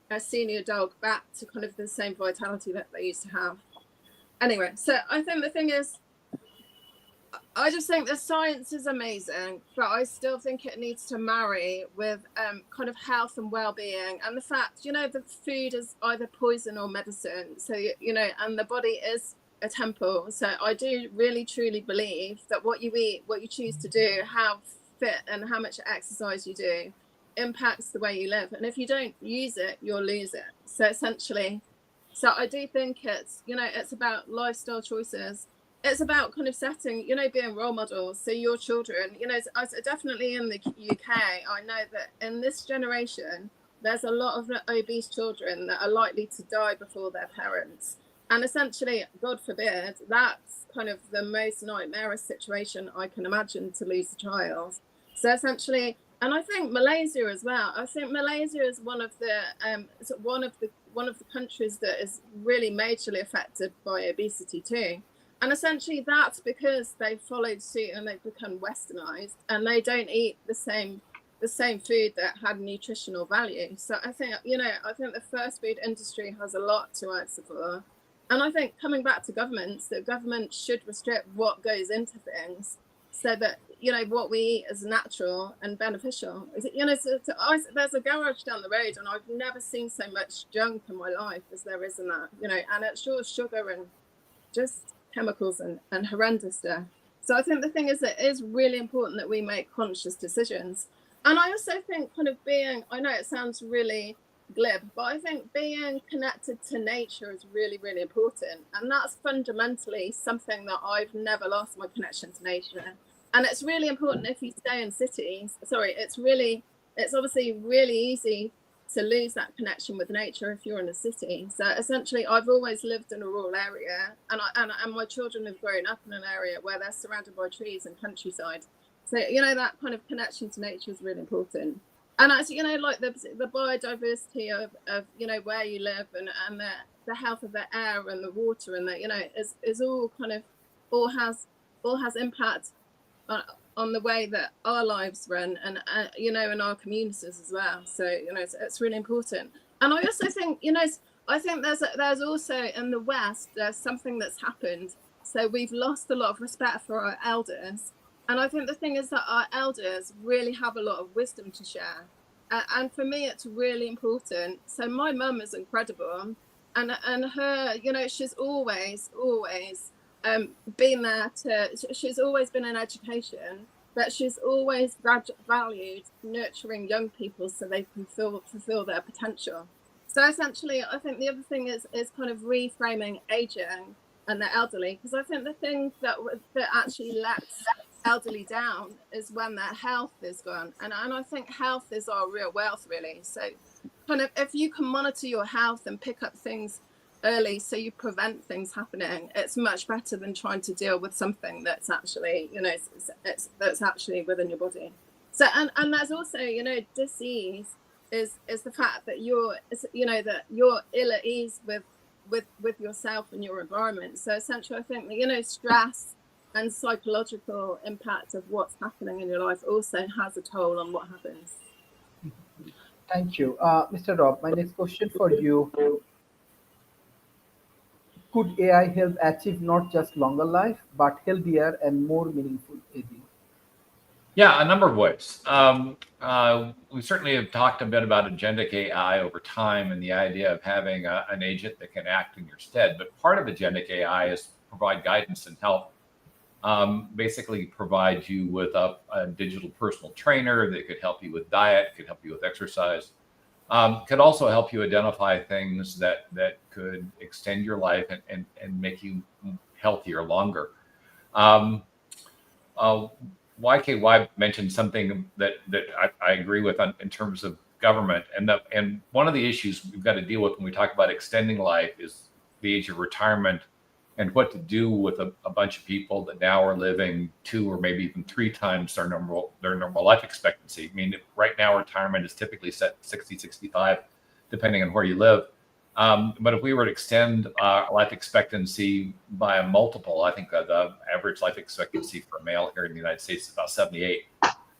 a senior dog back to kind of the same vitality that they used to have. Anyway, so I think the thing is, I just think the science is amazing, but I still think it needs to marry with kind of health and well-being, and the fact, that food is either poison or medicine. So, and the body is a temple. So I do really, truly believe that what you eat, what you choose to do, how fit and how much exercise you do impacts the way you live. And if you don't use it, you'll lose it. So essentially, so I do think it's, it's about lifestyle choices. It's about kind of setting, being role models. So your children, definitely in the UK, I know that in this generation, there's a lot of obese children that are likely to die before their parents. And essentially, God forbid, that's kind of the most nightmarish situation I can imagine, to lose a child. So essentially, and I think Malaysia as well. I think Malaysia is one of the countries that is really majorly affected by obesity too. And essentially, that's because they've followed suit and they've become westernized, and they don't eat the same food that had nutritional value. So I think the fast food industry has a lot to answer for. And I think coming back to governments, that government should restrict what goes into things, so that what we eat is natural and beneficial. There's a garage down the road, and I've never seen so much junk in my life as there is in that. And it's sure sugar and just chemicals and horrendous stuff. So I think the thing is, it is really important that we make conscious decisions. And I also think kind of I know it sounds really glib, but I think being connected to nature is really, really important. And that's fundamentally something that I've never lost, my connection to nature. And it's really important if you stay in cities. It's obviously really easy to lose that connection with nature if you're in a city. So essentially, I've always lived in a rural area, and my children have grown up in an area where they're surrounded by trees and countryside. So that kind of connection to nature is really important. And actually, like the biodiversity of where you live and the health of the air and the water, and is all kind of all has impact on the way that our lives run, and in our communities as well. So it's really important. And I also think I think there's also in the West, there's something that's happened. So we've lost a lot of respect for our elders, and I think the thing is that our elders really have a lot of wisdom to share, and for me it's really important. So my mum is incredible, and her, she's always been there she's always been in education, but she's always valued nurturing young people so they can fulfill their potential. So essentially, I think the other thing is kind of reframing aging and the elderly, because I think the thing that actually lets elderly down is when their health is gone, and I think health is our real wealth, really. So kind of if you can monitor your health and pick up things early so you prevent things happening, it's much better than trying to deal with something that's actually that's actually within your body. So and there's also disease is the fact that you're that you're ill at ease with yourself and your environment. So essentially, I think that stress and psychological impact of what's happening in your life also has a toll on what happens. Thank you. Mr. Rob, my next question for you. Could AI help achieve not just longer life, but healthier and more meaningful aging? Yeah, a number of ways. We certainly have talked a bit about agentic AI over time and the idea of having an agent that can act in your stead. But part of agentic AI is provide guidance and help. Basically provide you with a digital personal trainer that could help you with diet, could help you with exercise, could also help you identify things that could extend your life and make you healthier longer. YKY mentioned something that I agree with in terms of government, and one of the issues we've got to deal with when we talk about extending life is the age of retirement and what to do with a bunch of people that now are living 2 or maybe even 3 times their normal life expectancy. I mean, right now retirement is typically set 60, 65, depending on where you live. But if we were to extend life expectancy by a multiple, I think the average life expectancy for a male here in the United States is about 78.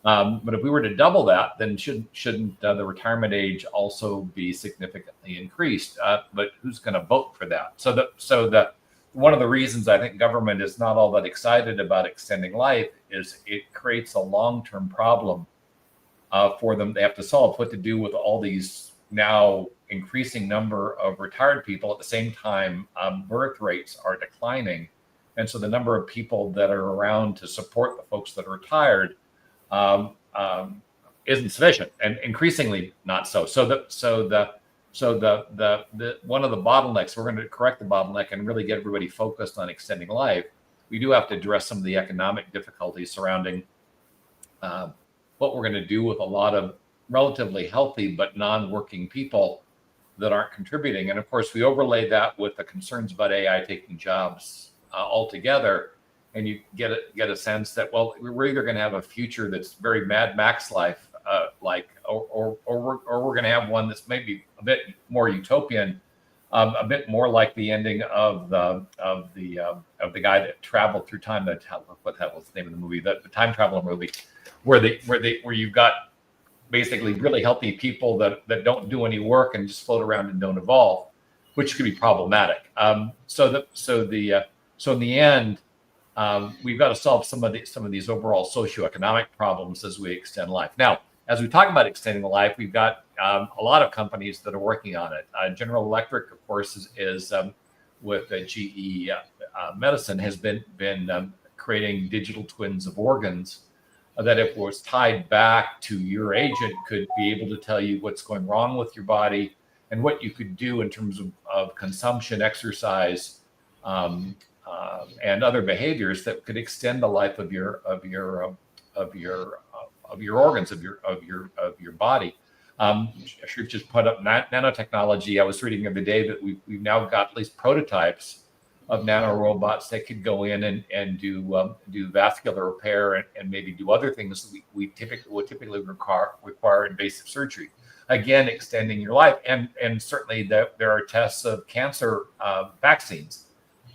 But if we were to double that, then shouldn't the retirement age also be significantly increased? But who's going to vote for that? So one of the reasons I think government is not all that excited about extending life is it creates a long-term problem for them. They have to solve what to do with all these now increasing number of retired people. At the same time, birth rates are declining. And so the number of people that are around to support the folks that are retired isn't sufficient, and increasingly not so. So the one of the bottlenecks, we're going to correct the bottleneck and really get everybody focused on extending life. We do have to address some of the economic difficulties surrounding what we're going to do with a lot of relatively healthy but non-working people that aren't contributing. And of course, we overlay that with the concerns about AI taking jobs altogether, and you get a sense that, well, we're either going to have a future that's very Mad Max life, or we're going to have one that's maybe a bit more utopian, a bit more like the ending of the guy that traveled through time. What the hell was the name of the movie? The time traveler movie, where you've got basically really healthy people that don't do any work and just float around and don't evolve, which could be problematic. So in the end, we've got to solve some of these overall socioeconomic problems as we extend life. Now, as we talk about extending the life, we've got a lot of companies that are working on it. General Electric, of course, is with GE Medicine has been creating digital twins of organs that, if it was tied back to your agent, could be able to tell you what's going wrong with your body and what you could do in terms of consumption, exercise, and other behaviors that could extend the life of your organs, of your body. Sharif just put up nanotechnology. I was reading the other day that we've now got at least prototypes of nanorobots that could go in and do vascular repair and maybe do other things that we typically require invasive surgery. Again, extending your life, and certainly there are tests of cancer vaccines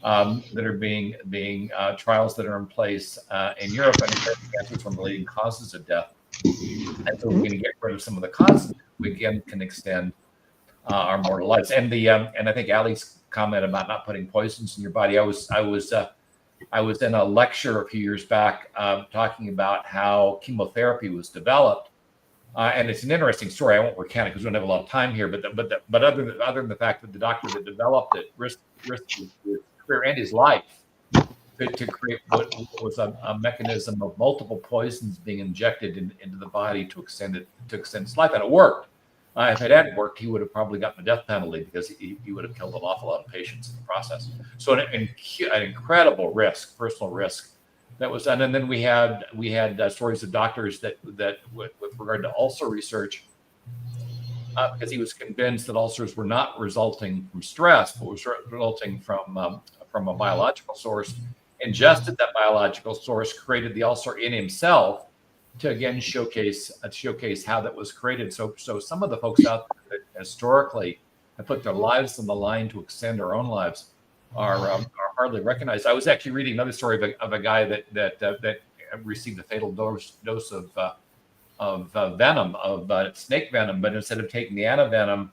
that are being trials that are in place in Europe, and cancer is one of the leading causes of death. And so we're going to get rid of some of the causes. We again can extend our mortal lives. And I think Ali's comment about not putting poisons in your body. I was in a lecture a few years back talking about how chemotherapy was developed, and it's an interesting story. I won't recount it because we don't have a lot of time here. But other than the fact that the doctor that developed it risked his career and his life to create what was a mechanism of multiple poisons being injected into the body to extend its life, and it worked. If it hadn't worked, he would have probably gotten the death penalty because he would have killed an awful lot of patients in the process. So an incredible risk, personal risk, that was done. And then we had stories of doctors that with regard to ulcer research, because he was convinced that ulcers were not resulting from stress, but was resulting from a biological source. Ingested that biological source, created the ulcer in himself, to again showcase how that was created. So some of the folks out there that historically have put their lives on the line to extend our own lives are hardly recognized. I was actually reading another story of a guy that received a fatal dose of venom, of snake venom, but instead of taking the antivenom,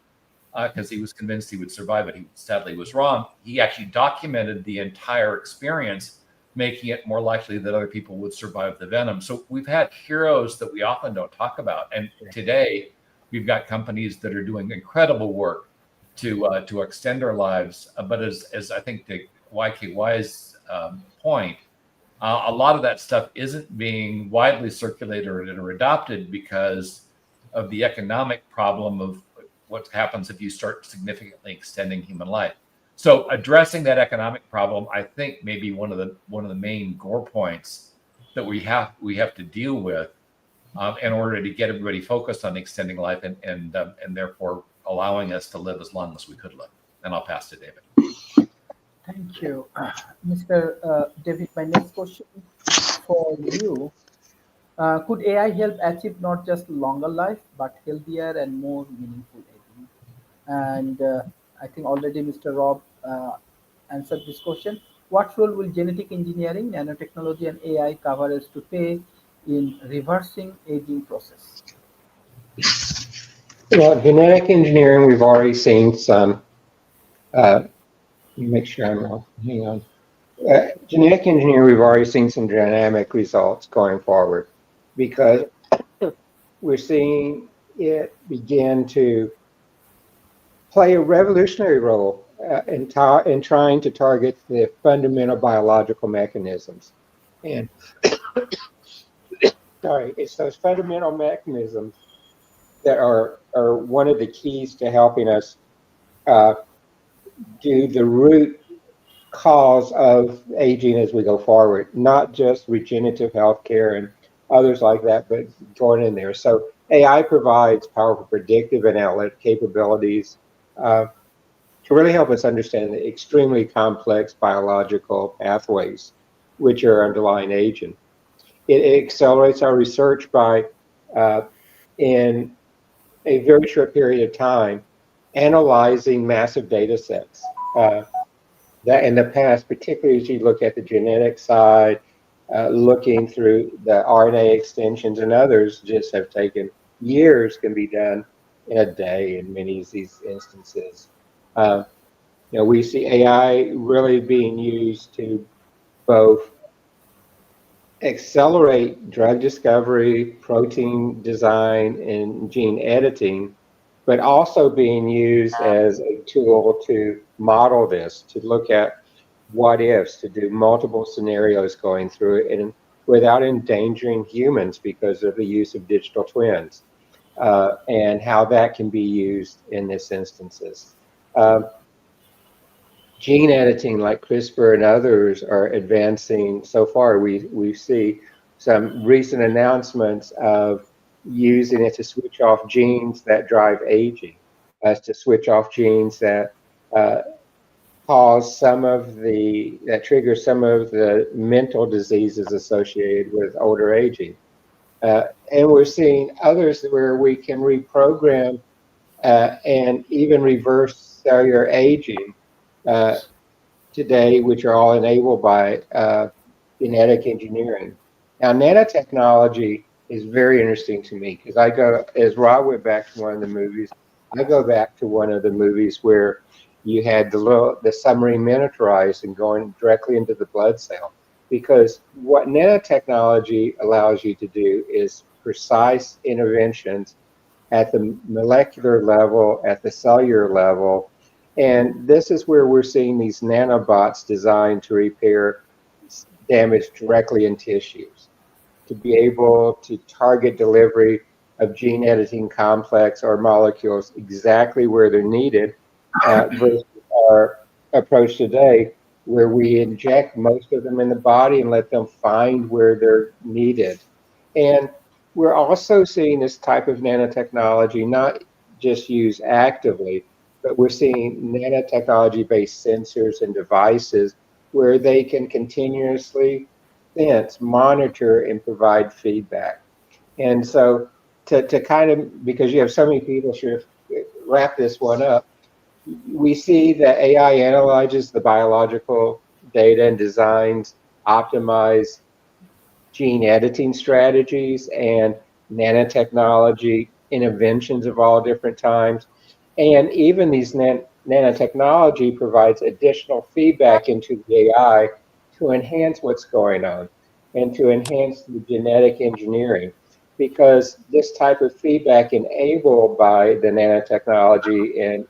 because he was convinced he would survive it, he sadly was wrong. He actually documented the entire experience, making it more likely that other people would survive the venom. So we've had heroes that we often don't talk about, and today we've got companies that are doing incredible work to extend our lives. But as I think to YKY's point, a lot of that stuff isn't being widely circulated or adopted because of the economic problem of what happens if you start significantly extending human life. So addressing that economic problem, I think, may be one of the main gore points that we have to deal with in order to get everybody focused on extending life and therefore allowing us to live as long as we could live. And I'll pass to David. Thank you. Mr. David, my next question for you. Could AI help achieve not just longer life, but healthier and more meaningful aging? And I think already Mr. Rob answered this question. What role will genetic engineering, nanotechnology, and AI coverage to play in reversing aging process? Well, genetic engineering, we've already seen some. Let me make sure I'm off. Hang on. Genetic engineering, we've already seen some dynamic results going forward because we're seeing it begin to play a revolutionary role in trying to target the fundamental biological mechanisms. And sorry, it's those fundamental mechanisms that are one of the keys to helping us do the root cause of aging as we go forward, not just regenerative healthcare and others like that, but going in there. So AI provides powerful predictive and analytic capabilities to really help us understand the extremely complex biological pathways which are underlying aging. It accelerates our research by, in a very short period of time, analyzing massive data sets. That in the past, particularly as you look at the genetic side, looking through the RNA extensions and others, just have taken years, can be done in a day in many of these instances. We see AI really being used to both accelerate drug discovery, protein design, and gene editing, but also being used as a tool to model this, to look at what ifs, to do multiple scenarios going through it, and without endangering humans because of the use of digital twins, and how that can be used in this instances. Gene editing like CRISPR and others are advancing so far. We see some recent announcements of using it to switch off genes that drive aging, as to switch off genes that trigger some of the mental diseases associated with older aging. And we're seeing others where we can reprogram and even reverse cellular aging today, which are all enabled by genetic engineering. Now, nanotechnology is very interesting to me because as Rob went back to one of the movies, I go back to one of the movies where you had the submarine miniaturized and going directly into the blood cell. Because what nanotechnology allows you to do is precise interventions at the molecular level, at the cellular level. And this is where we're seeing these nanobots designed to repair damage directly in tissues, to be able to target delivery of gene editing complex or molecules exactly where they're needed, versus our approach today, where we inject most of them in the body and let them find where they're needed. And we're also seeing this type of nanotechnology not just used actively, but we're seeing nanotechnology-based sensors and devices where they can continuously sense, monitor, and provide feedback. And so to kind of, because you have so many people, should wrap this one up. We see that AI analyzes the biological data and designs optimize gene editing strategies and nanotechnology interventions of all different times. And even these nanotechnology provides additional feedback into the AI to enhance what's going on and to enhance the genetic engineering. Because this type of feedback enabled by the nanotechnology and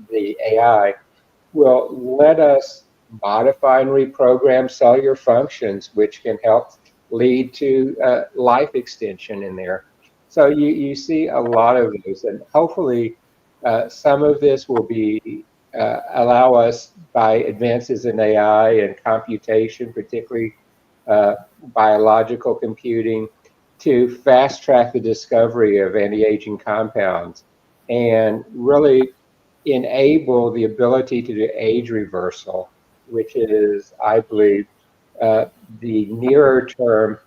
the AI will let us modify and reprogram cellular functions, which can help lead to life extension in there. So you see a lot of those, and hopefully some of this will be allow us by advances in AI and computation, particularly biological computing, to fast track the discovery of anti-aging compounds and really enable the ability to do age reversal, which is, I believe, the nearer term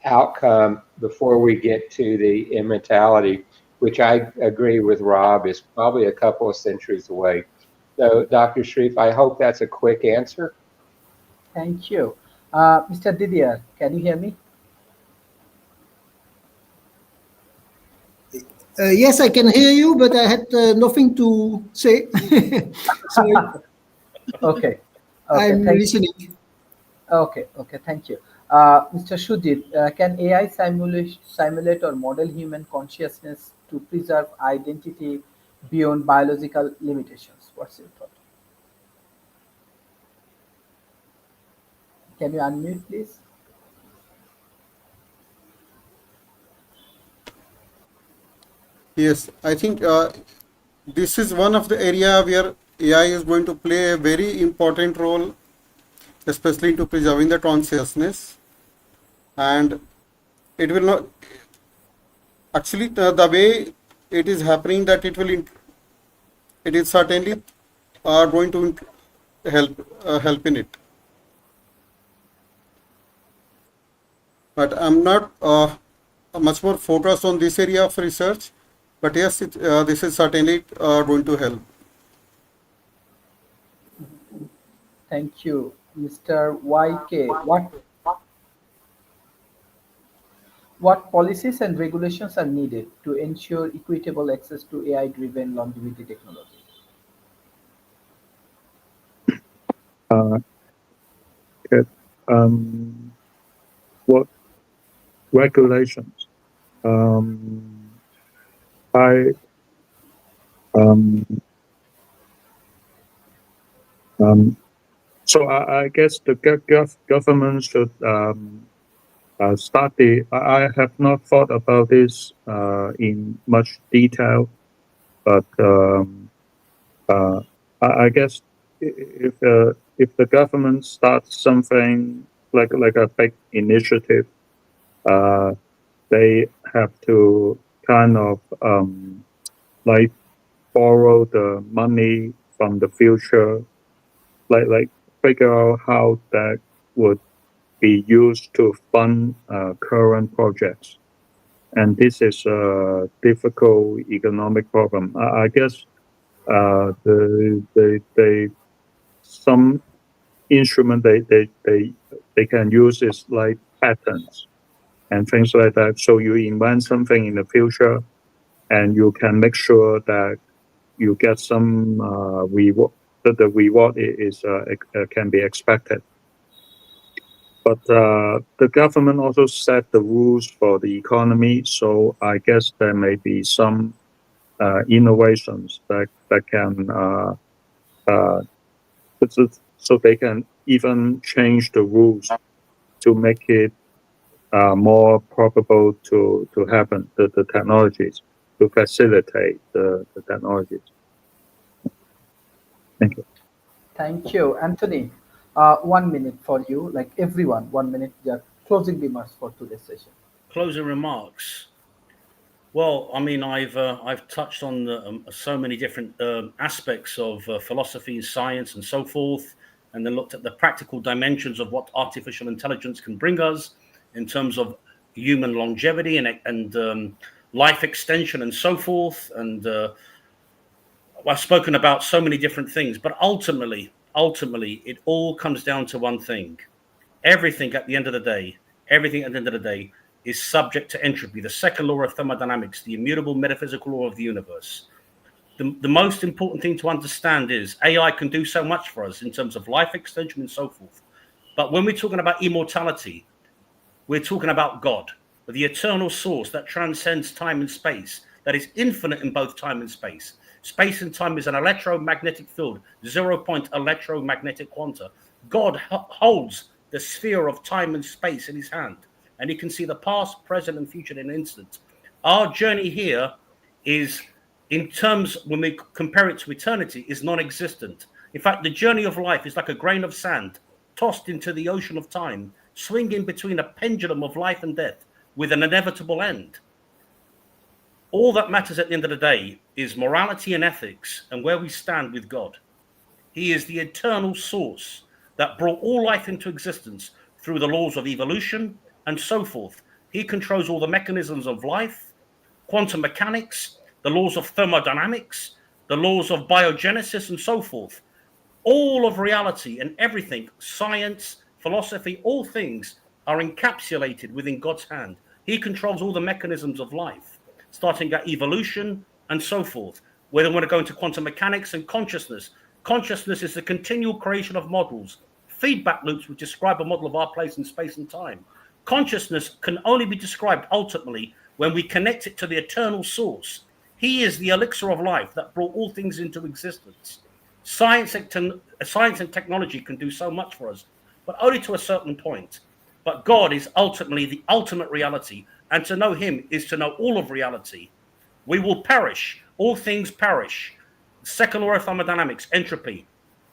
outcome before we get to the immortality, which I agree with Rob is probably a couple of centuries away. So, Dr. Sharif, I hope that's a quick answer. Thank you. Mr. Didier, can you hear me? Yes, I can hear you, but I had nothing to say. So Okay. Okay. I'm Thank you. listening. Okay. Okay. Thank you. Mr. Shudit, can AI simulate or model human consciousness to preserve identity beyond biological limitations? What's your thought? Can you unmute, please? Yes, I think this is one of the area where AI is going to play a very important role, especially to preserving the consciousness. And it will not actually the way it is happening that it is certainly going to help in it. But I'm not much more focused on this area of research. But yes, this is certainly going to help. Thank you, Mr. YK. What policies and regulations are needed to ensure equitable access to AI-driven longevity technology? Uh, okay. Um, what regulations? Um, I um, so I guess the government should start the. I have not thought about this in much detail, but I guess if the government starts something like a big initiative, uh, they have to kind of like borrow the money from the future, like figure out how that would be used to fund current projects. And this is a difficult economic problem. I guess the some instrument they can use is like patents and things like that. So you invent something in the future, and you can make sure that you get some reward. That the reward is can be expected. But the government also set the rules for the economy, so I guess there may be some innovations that can uh, so they can even change the rules to make it more probable to happen. The technologies to facilitate the technologies. Thank you. Thank you, Anthony. 1 minute for you, like everyone. 1 minute. Just closing remarks for today's session. Closing remarks. Well, I mean, I've touched on so many different aspects of philosophy, science, and so forth, and then looked at the practical dimensions of what artificial intelligence can bring us in terms of human longevity and life extension and so forth. And I've spoken about so many different things, but ultimately, it all comes down to one thing. Everything at the end of the day, is subject to entropy, the second law of thermodynamics, the immutable metaphysical law of the universe. The most important thing to understand is AI can do so much for us in terms of life extension and so forth. But when we're talking about immortality, we're talking about God, the eternal source that transcends time and space, that is infinite in both time and space. Space and time is an electromagnetic field, 0-point electromagnetic quanta. God holds the sphere of time and space in his hand, and he can see the past, present, and future in an instant. Our journey here is, in terms, when we compare it to eternity, is non-existent. In fact, the journey of life is like a grain of sand tossed into the ocean of time, swinging between a pendulum of life and death with an inevitable end. All that matters at the end of the day is morality and ethics and where we stand with God. He is the eternal source that brought all life into existence through the laws of evolution and so forth. He controls all the mechanisms of life, quantum mechanics, the laws of thermodynamics, the laws of biogenesis and so forth. All of reality and everything, science, philosophy, all things are encapsulated within God's hand. He controls all the mechanisms of life, starting at evolution and so forth. Whether we want to go into quantum mechanics and consciousness. Consciousness is the continual creation of models, feedback loops which describe a model of our place in space and time. Consciousness can only be described ultimately when we connect it to the eternal source. He is the elixir of life that brought all things into existence. Science and technology can do so much for us, but only to a certain point. But God is ultimately the ultimate reality, and to know him is to know all of reality. We will perish. All things perish. The second law of thermodynamics, entropy.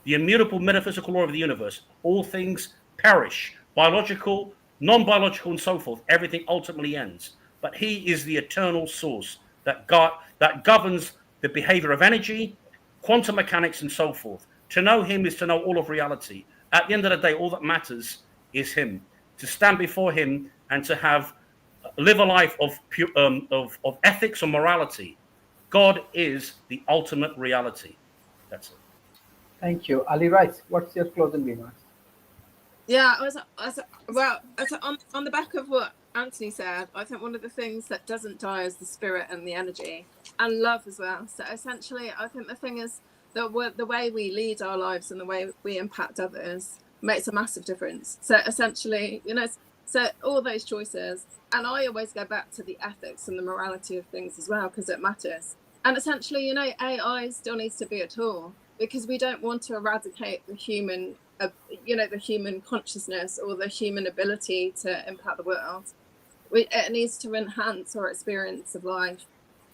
The immutable metaphysical law of the universe. All things perish. Biological, non-biological, and so forth. Everything ultimately ends. But he is the eternal source that governs the behavior of energy, quantum mechanics, and so forth. To know him is to know all of reality. At the end of the day, all that matters is him. To stand before him and to live a life of ethics or morality. God is the ultimate reality. That's it. Thank you. Ali Rice, what's your closing remarks? Yeah, on the back of what Anthony said, I think one of the things that doesn't die is the spirit and the energy and love as well. So essentially, I think the thing is that the way we lead our lives and the way we impact others makes a massive difference. So essentially, so all those choices, and I always go back to the ethics and the morality of things as well, because it matters. And essentially, AI still needs to be a tool, because we don't want to eradicate the human, the human consciousness or the human ability to impact the world. It needs to enhance our experience of life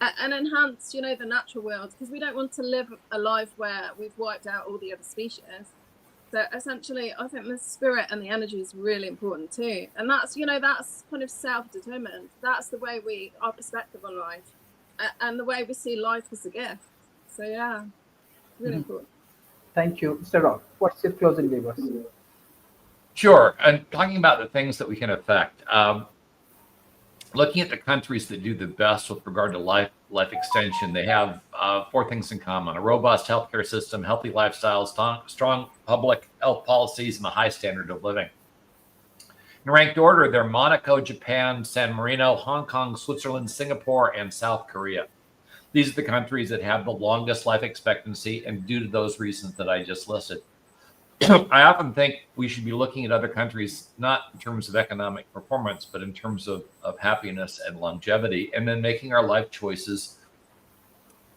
and enhance, the natural world, because we don't want to live a life where we've wiped out all the other species. So essentially, I think the spirit and the energy is really important too. And that's, that's kind of self-determined. That's the way our perspective on life and the way we see life as a gift. So yeah, really important. Thank you. Mr. Rock, what's your closing remarks? Sure. And talking about the things that we can affect, looking at the countries that do the best with regard to life extension, they have 4 things in common: a robust healthcare system, healthy lifestyles, strong public health policies, and a high standard of living. In ranked order, they're Monaco, Japan, San Marino, Hong Kong, Switzerland, Singapore, and South Korea. These are the countries that have the longest life expectancy, and due to those reasons that I just listed. I often think we should be looking at other countries, not in terms of economic performance, but in terms of happiness and longevity, and then making our life choices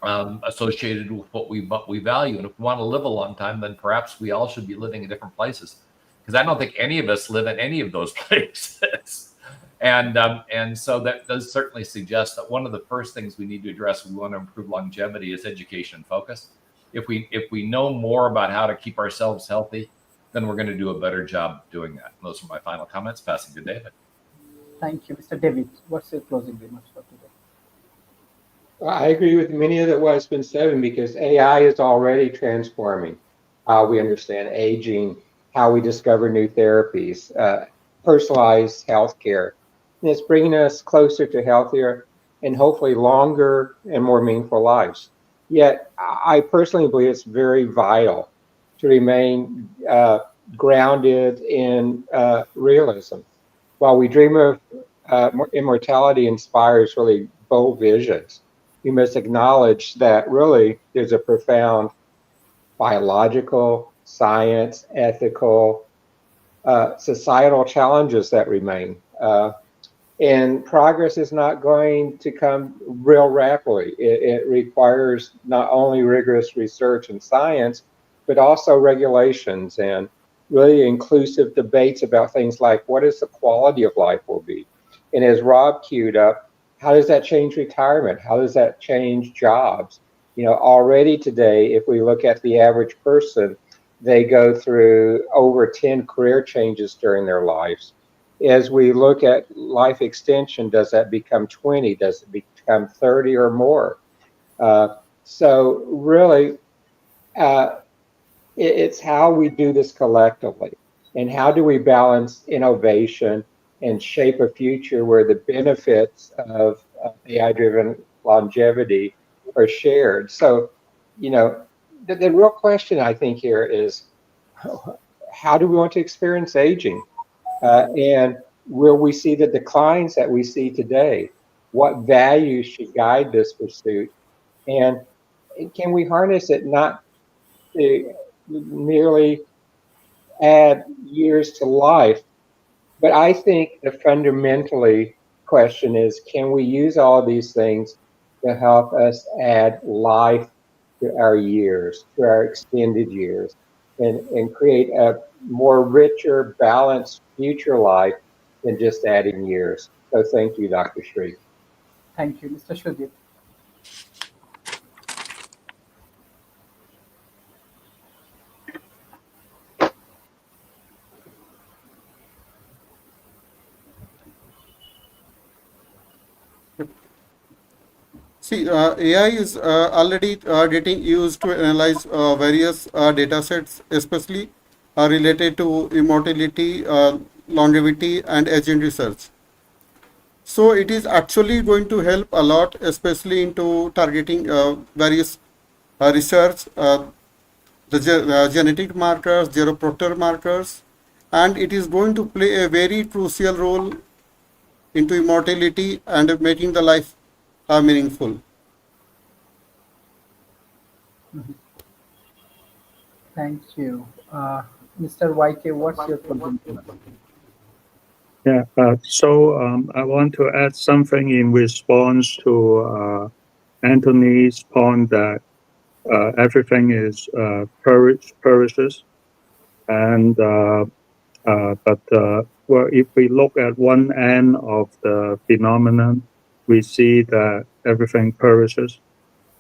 associated with what we value. And if we want to live a long time, then perhaps we all should be living in different places, because I don't think any of us live in any of those places. And so that does certainly suggest that one of the first things we need to address if we want to improve longevity is education focus. If we know more about how to keep ourselves healthy, then we're going to do a better job doing that. Those are my final comments. Passing to David. Thank you. Mr. David, what's your closing remarks for today? I agree with many of what's been said, because AI is already transforming how we understand aging, how we discover new therapies, personalized healthcare. And it's bringing us closer to healthier and hopefully longer and more meaningful lives. Yet, I personally believe it's very vital to remain grounded in realism. While we dream of immortality inspires really bold visions, we must acknowledge that really there's a profound biological, science, ethical, societal challenges that remain. And progress is not going to come real rapidly. It requires not only rigorous research and science, but also regulations and really inclusive debates about things like what is the quality of life will be. And as Rob queued up, how does that change retirement? How does that change jobs? Already today, if we look at the average person, they go through over 10 career changes during their lives. As we look at life extension, does that become 20? Does it become 30 or more? So really, it's how we do this collectively, and how do we balance innovation and shape a future where the benefits of AI-driven longevity are shared. So, the real question I think here is, how do we want to experience aging? And will we see the declines that we see today? What values should guide this pursuit? And can we harness it not to merely add years to life, but I think the fundamentally question is, can we use all these things to help us add life to our years, to our extended years, and create a more richer, balanced future life than just adding years? So thank you, Dr. Shree. Thank you, Mr. Shudip. See, AI is already getting used to analyze various data sets, especially related to immortality, longevity, and aging research. So it is actually going to help a lot, especially into targeting various research, the genetic markers, geroprotector markers, and it is going to play a very crucial role into immortality and making the life meaningful. Thank you. Mr. YK, what's your closing comment? Yeah, I want to add something in response to Anthony's point that everything is perishes, and but well, if we look at one end of the phenomenon, we see that everything perishes,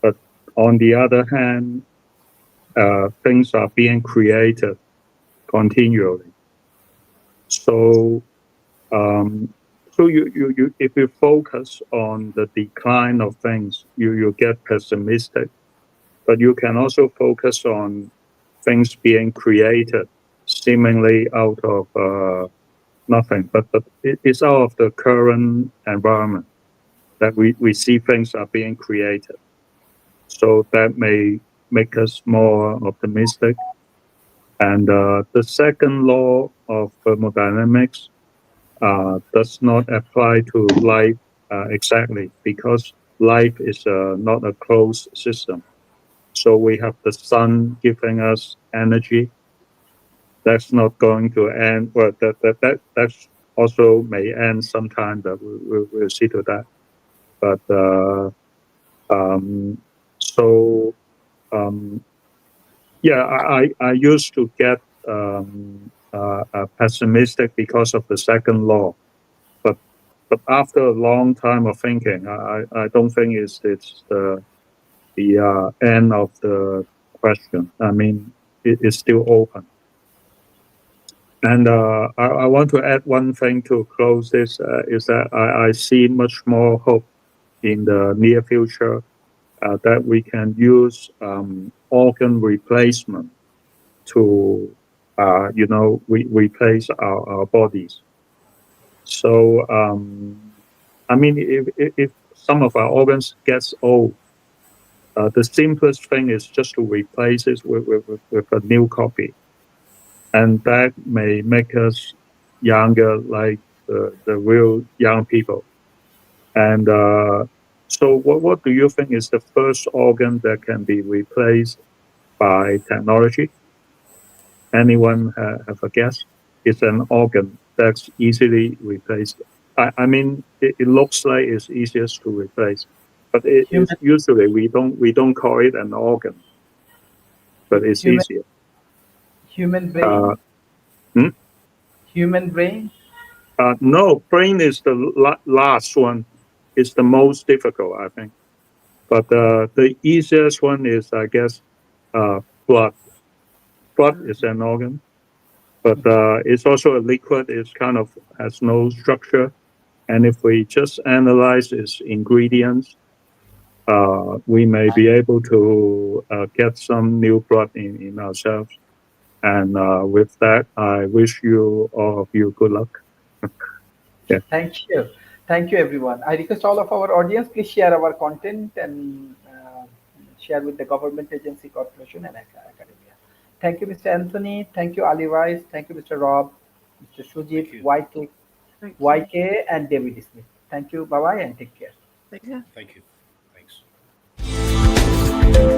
but on the other hand, things are being created continually. So, you if you focus on the decline of things, you get pessimistic. But you can also focus on things being created seemingly out of nothing. But it's out of the current environment that we see things are being created. So that may make us more optimistic. And the second law of thermodynamics does not apply to life exactly, because life is not a closed system. So we have the sun giving us energy. That's not going to end. Well, that's also may end sometime, but we'll see to that. But yeah, I used to get pessimistic because of the second law, but after a long time of thinking, I don't think it's the end of the question. I mean, it's still open. And I want to add one thing to close this, is that I see much more hope in the near future that we can use organ replacement to, replace our bodies. So, I mean, if some of our organs gets old, the simplest thing is just to replace it with a new copy. And that may make us younger, like the real young people. And so what do you think is the first organ that can be replaced by technology? Anyone have a guess? It's an organ that's easily replaced. I mean, it looks like it's easiest to replace, but it is Human, usually we don't call it an organ, but it's human, easier. human Uh, brain, hmm? human brain. No, brain is the last one. It's the most difficult, I think. But the easiest one is, I guess, blood. Blood is an organ, but it's also a liquid. It's kind of has no structure. And if we just analyze its ingredients, we may be able to get some new blood in ourselves. And with that, I wish you all of you good luck. Yeah. Thank you, everyone. I request all of our audience, please share our content and share with the government agency, corporation, and academia. Thank you, Mr. Anthony. Thank you, Ali Rice. Thank you, Mr. Rob, Mr. Sujit, Thank you. YK, YK, and David Smith. Thank you. Bye bye, and take care. Take care. Thank you. Thanks.